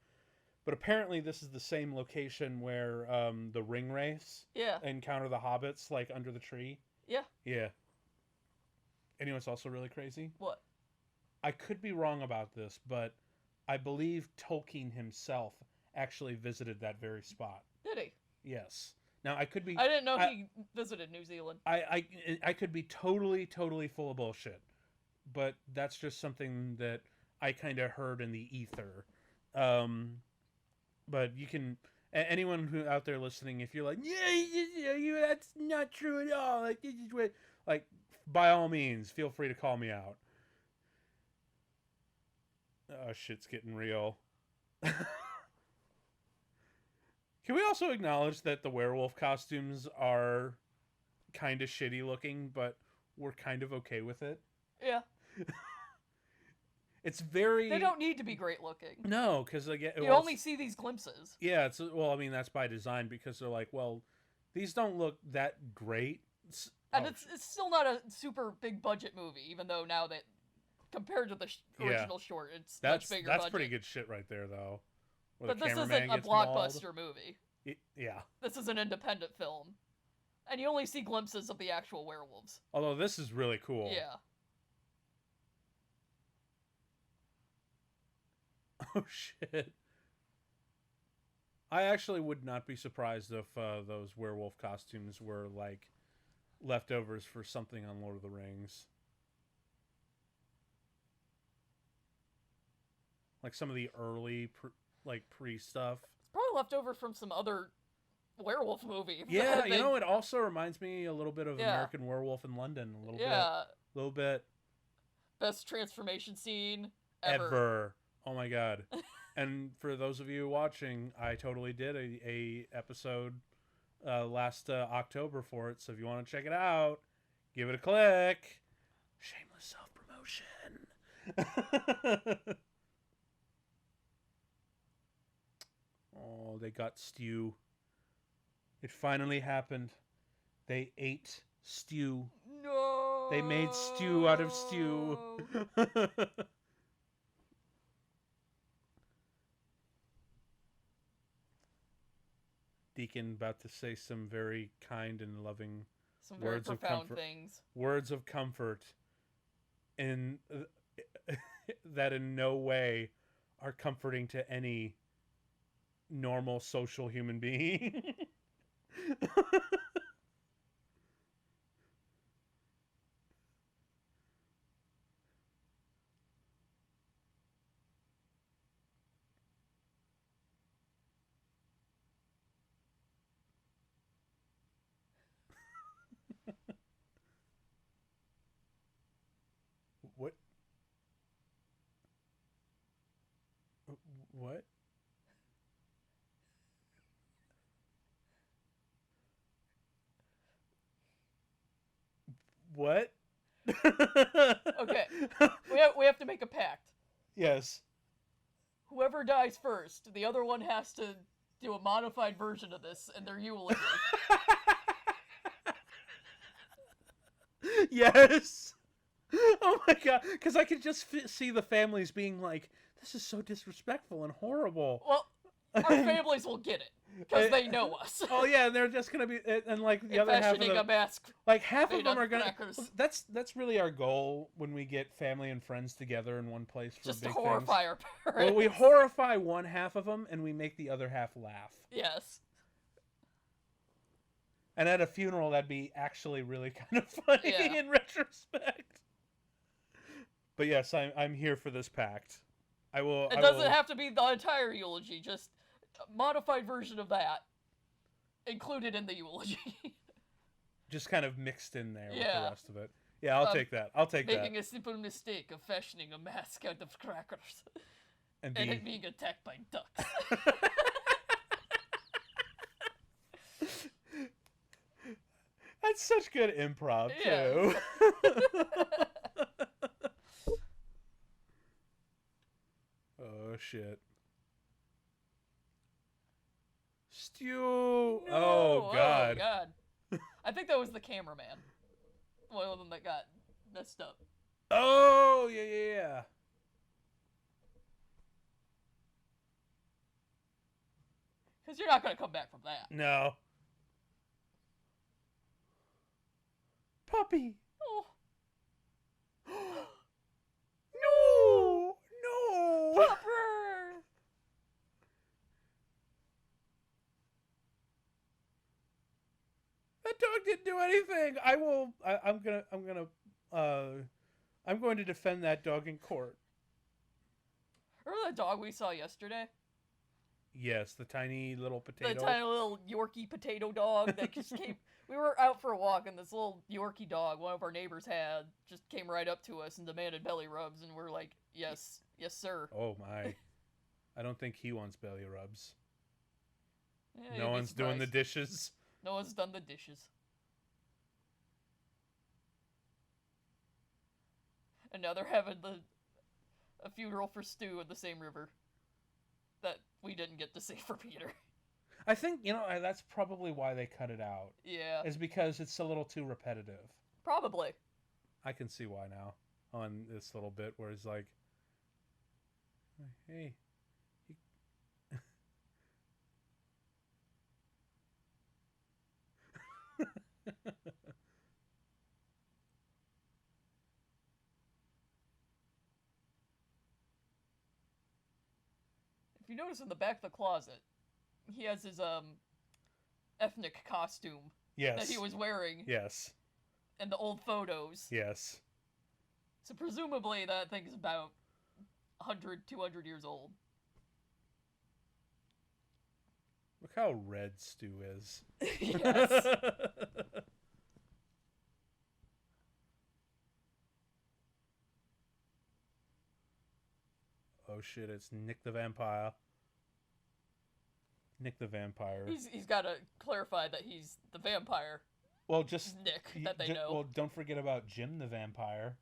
But apparently this is the same location where the ring race encounter the hobbits, like, under the tree. Yeah. Yeah. And you know what's also really crazy? What? I could be wrong about this, but I believe Tolkien himself actually visited that very spot. Did he? Yes. Now, I could be... I didn't know he visited New Zealand. I could be totally full of bullshit. But that's just something that I kind of heard in the ether. But you can... Anyone who out there listening, if you're like, yeah, that's not true at all. Like, this is what... Like, by all means, feel free to call me out. Oh, shit's getting real. Can we also acknowledge that the werewolf costumes are kind of shitty looking, but we're kind of okay with it? Yeah. It's very... They don't need to be great looking. No, because again... You only see these glimpses. Yeah, I mean, that's by design, because they're like, well, these don't look that great. And it's still not a super big budget movie, even though now that... Compared to the original short, it's much bigger budget. That's pretty good shit right there, though. But this isn't a blockbuster movie. Yeah. This is an independent film. And you only see glimpses of the actual werewolves. Although this is really cool. Yeah. Oh, shit. I actually would not be surprised if those werewolf costumes were, like, leftovers for something on Lord of the Rings. Like some of the early, pre-stuff. It's probably left over from some other werewolf movie. Yeah, it also reminds me a little bit of American Werewolf in London. A little bit. Best transformation scene ever. Ever. Oh my god. And for those of you watching, I totally did a episode last October for it. So if you want to check it out, give it a click. Shameless self-promotion. Oh, they got stew. It finally happened. They ate stew. No! They made stew out of stew. Deacon about to say some very kind and loving words of comfort. Things. Words of comfort. And that in no way are comforting to any normal social human being. What? What? What? Okay. We have to make a pact. Yes. Whoever dies first, the other one has to do a modified version of this in their eulogy. Yes. Oh my god. Because I could just see the families being like, this is so disrespectful and horrible. Well, our families will get it. Because they know us. Oh yeah, they're just gonna be, and like the other half of them, a mask, like half of them are gonna. That's really our goal when we get family and friends together in one place for just big to horrify things. Our parents. Well, we horrify one half of them, and we make the other half laugh. Yes. And at a funeral, that'd be actually really kind of funny in retrospect. But yes, I'm here for this pact. I will. It doesn't have to be the entire eulogy, just a modified version of that included in the eulogy. Just kind of mixed in there with Yeah. the rest of it. Yeah, I'll take that. I'll take Making that. a simple mistake of fashioning a mask out of crackers. And it being attacked by ducks. That's such good improv, too. Oh, shit. Stew! No. Oh, God. Oh, God. I think that was the cameraman. One of them that got messed up. Oh, yeah. Because you're not going to come back from that. No. Puppy. Oh. No. Pupper! That dog didn't do anything. I'm going to defend that dog in court. Remember that dog we saw yesterday? Yes, the tiny little potato. The tiny little Yorkie potato dog that just came. We were out for a walk, and this little Yorkie dog, one of our neighbors had, just came right up to us and demanded belly rubs, and we're like, yes, sir. Oh my. I don't think he wants belly rubs. Yeah, No one's doing the dishes. No one's done the dishes. And now they're having a funeral for Stu in the same river that we didn't get to see for Peter. I think, that's probably why they cut it out. Yeah. Is because it's a little too repetitive. Probably. I can see why now on this little bit where he's like, hey. If you notice in the back of the closet, he has his ethnic costume that he was wearing. Yes. In the old photos. Yes. So presumably that thing is about 100, 200 years old. Look how red Stu is. Yes. Oh shit, it's Nick the Vampire. Nick the Vampire. He's got to clarify that he's the vampire. Well, just Nick, that they know. Well, don't forget about Jim the Vampire.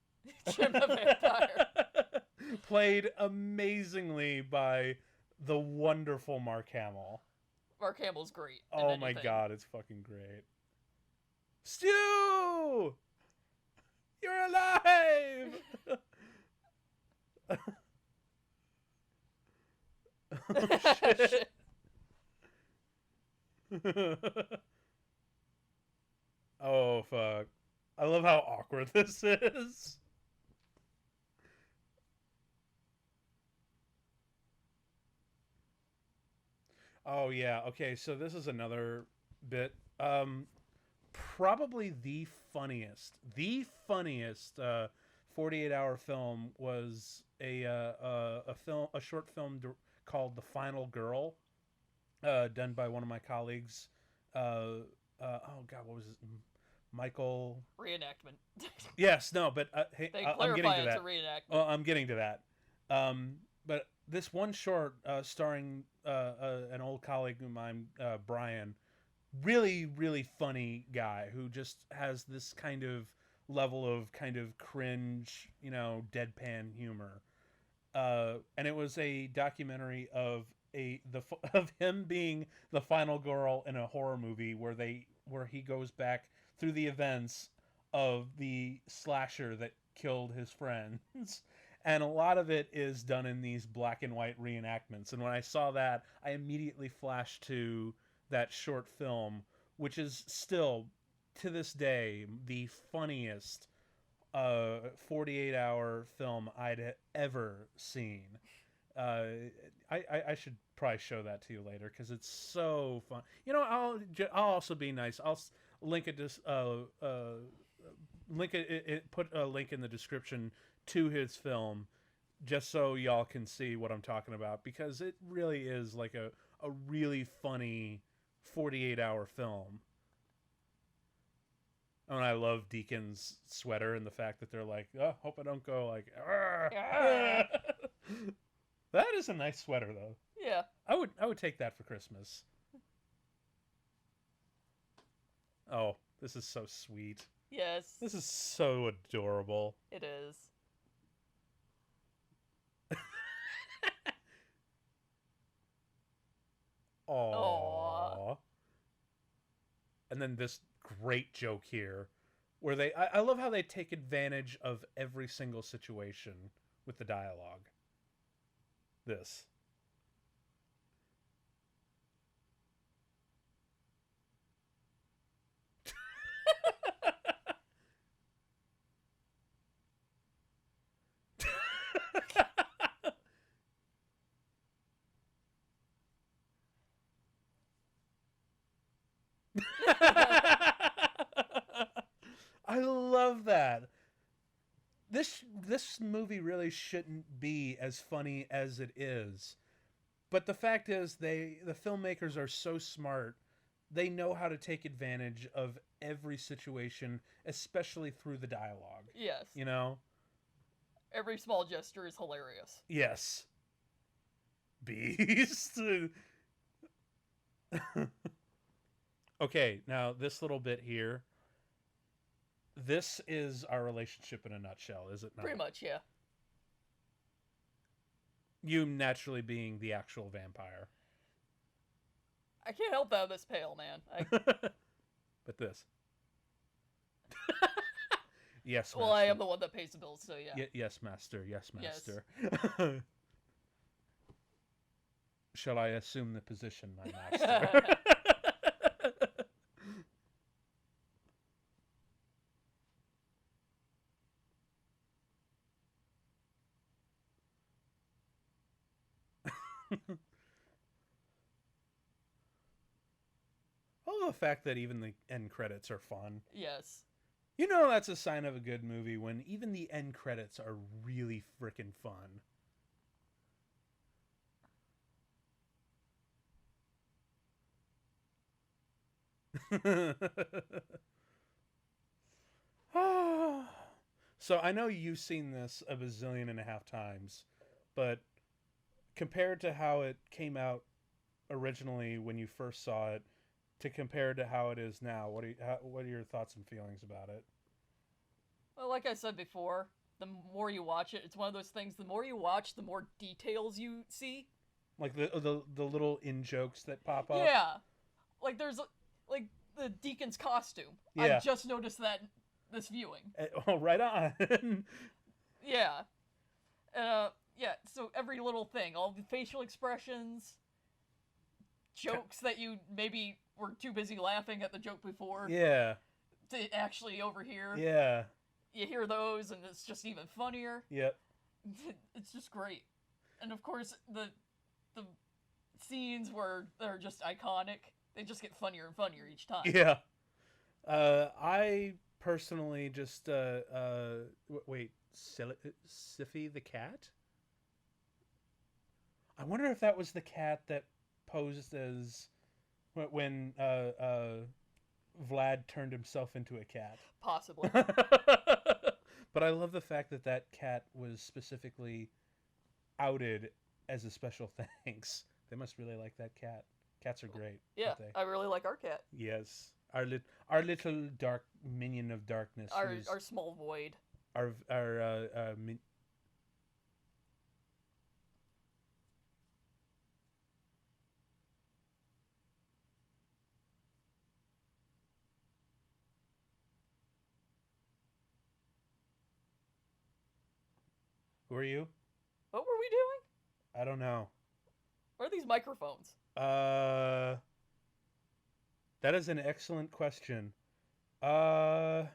Jim the Vampire. Played amazingly by the wonderful Mark Hamill. Mark Hamill's great. Oh my god, it's fucking great. Stu! You're alive! Oh, shit. Oh, fuck. I love how awkward this is. Oh, yeah. Okay, so this is another bit. Probably the funniest 48-hour film was a short film called The Final Girl, done by one of my colleagues. Oh god, what was it? Michael. Reenactment. Yes, no, but hey, I'm getting to that. It's a reenactment. Oh, I'm getting to that. But this one short, starring an old colleague of mine, Brian, really, really funny guy who just has this kind of level of kind of cringe, deadpan humor. And it was a documentary of of him being the final girl in a horror movie where he goes back through the events of the slasher that killed his friends. And a lot of it is done in these black and white reenactments. And when I saw that, I immediately flashed to that short film, which is still, to this day, the funniest 48-hour film I'd ever seen. I should probably show that to you later because it's so fun. I'll also be nice. I'll link it. Put a link in the description to his film, just so y'all can see what I'm talking about, because it really is like a really funny 48-hour film. And I love Deacon's sweater and the fact that they're like, oh, hope I don't go like, Ah. That is a nice sweater though. Yeah. I would take that for Christmas. Oh, this is so sweet. Yes. This is so adorable. It is. Aww. And then this great joke here, where I love how they take advantage of every single situation with the dialogue. This. I love that. This movie really shouldn't be as funny as it is. But the fact is the filmmakers are so smart. They know how to take advantage of every situation, especially through the dialogue. Yes. You know? Every small gesture is hilarious. Yes. Beast. Okay, now this little bit here. This is our relationship in a nutshell, is it not? Pretty much, yeah. You naturally being the actual vampire. I can't help that I'm this pale, man. But this. Yes, well, master. I am the one that pays the bills, so yeah. Yes, master. Yes, master. Yes. Shall I assume the position, my master? Oh, the fact that even the end credits are fun. Yes. You know that's a sign of a good movie when even the end credits are really freaking fun. So I know you've seen this a bazillion and a half times, but compared to how it came out originally when you first saw it, to compare to how it is now, what are your thoughts and feelings about it? Well, like I said before, the more you watch it, it's one of those things. The more you watch, the more details you see. Like the little in jokes that pop up. Yeah, like there's like the deacon's costume. Yeah. I just noticed that this viewing. Oh, right on. Yeah. Yeah, so every little thing, all the facial expressions, jokes that you maybe were too busy laughing at the joke before Yeah. to actually overhear. Yeah. You hear those, and it's just even funnier. Yep. It's just great. And of course, the scenes where they're just iconic, they just get funnier and funnier each time. Yeah. I personally just wait, Siffy the cat? I wonder if that was the cat that posed as when Vlad turned himself into a cat. Possibly. But I love the fact that that cat was specifically outed as a special thanks. They must really like that cat. Cats are great. Yeah, aren't they? I really like our cat. Yes. Our little dark minion of darkness. Our small void. Our Who are you? What were we doing? I don't know. Where are these microphones? That is an excellent question. Well,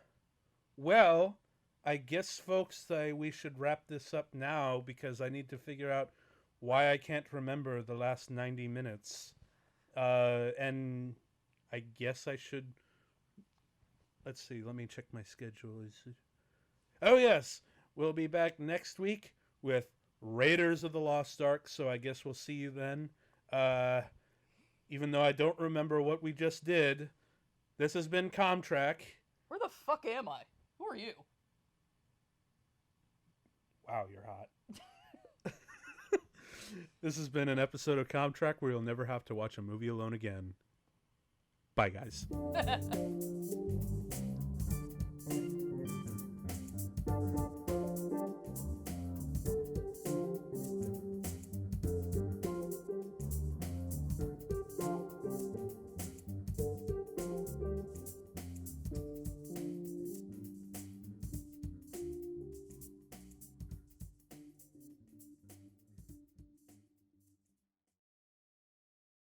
I guess, folks, we should wrap this up now because I need to figure out why I can't remember the last 90 minutes. And I guess I should... Let's see, let me check my schedule. Oh, yes. We'll be back next week with Raiders of the Lost Ark, so I guess we'll see you then. Even though I don't remember what we just did, this has been COMMTRACK. Where the fuck am I? Who are you? Wow, you're hot. This has been an episode of COMMTRACK where you'll never have to watch a movie alone again. Bye, guys.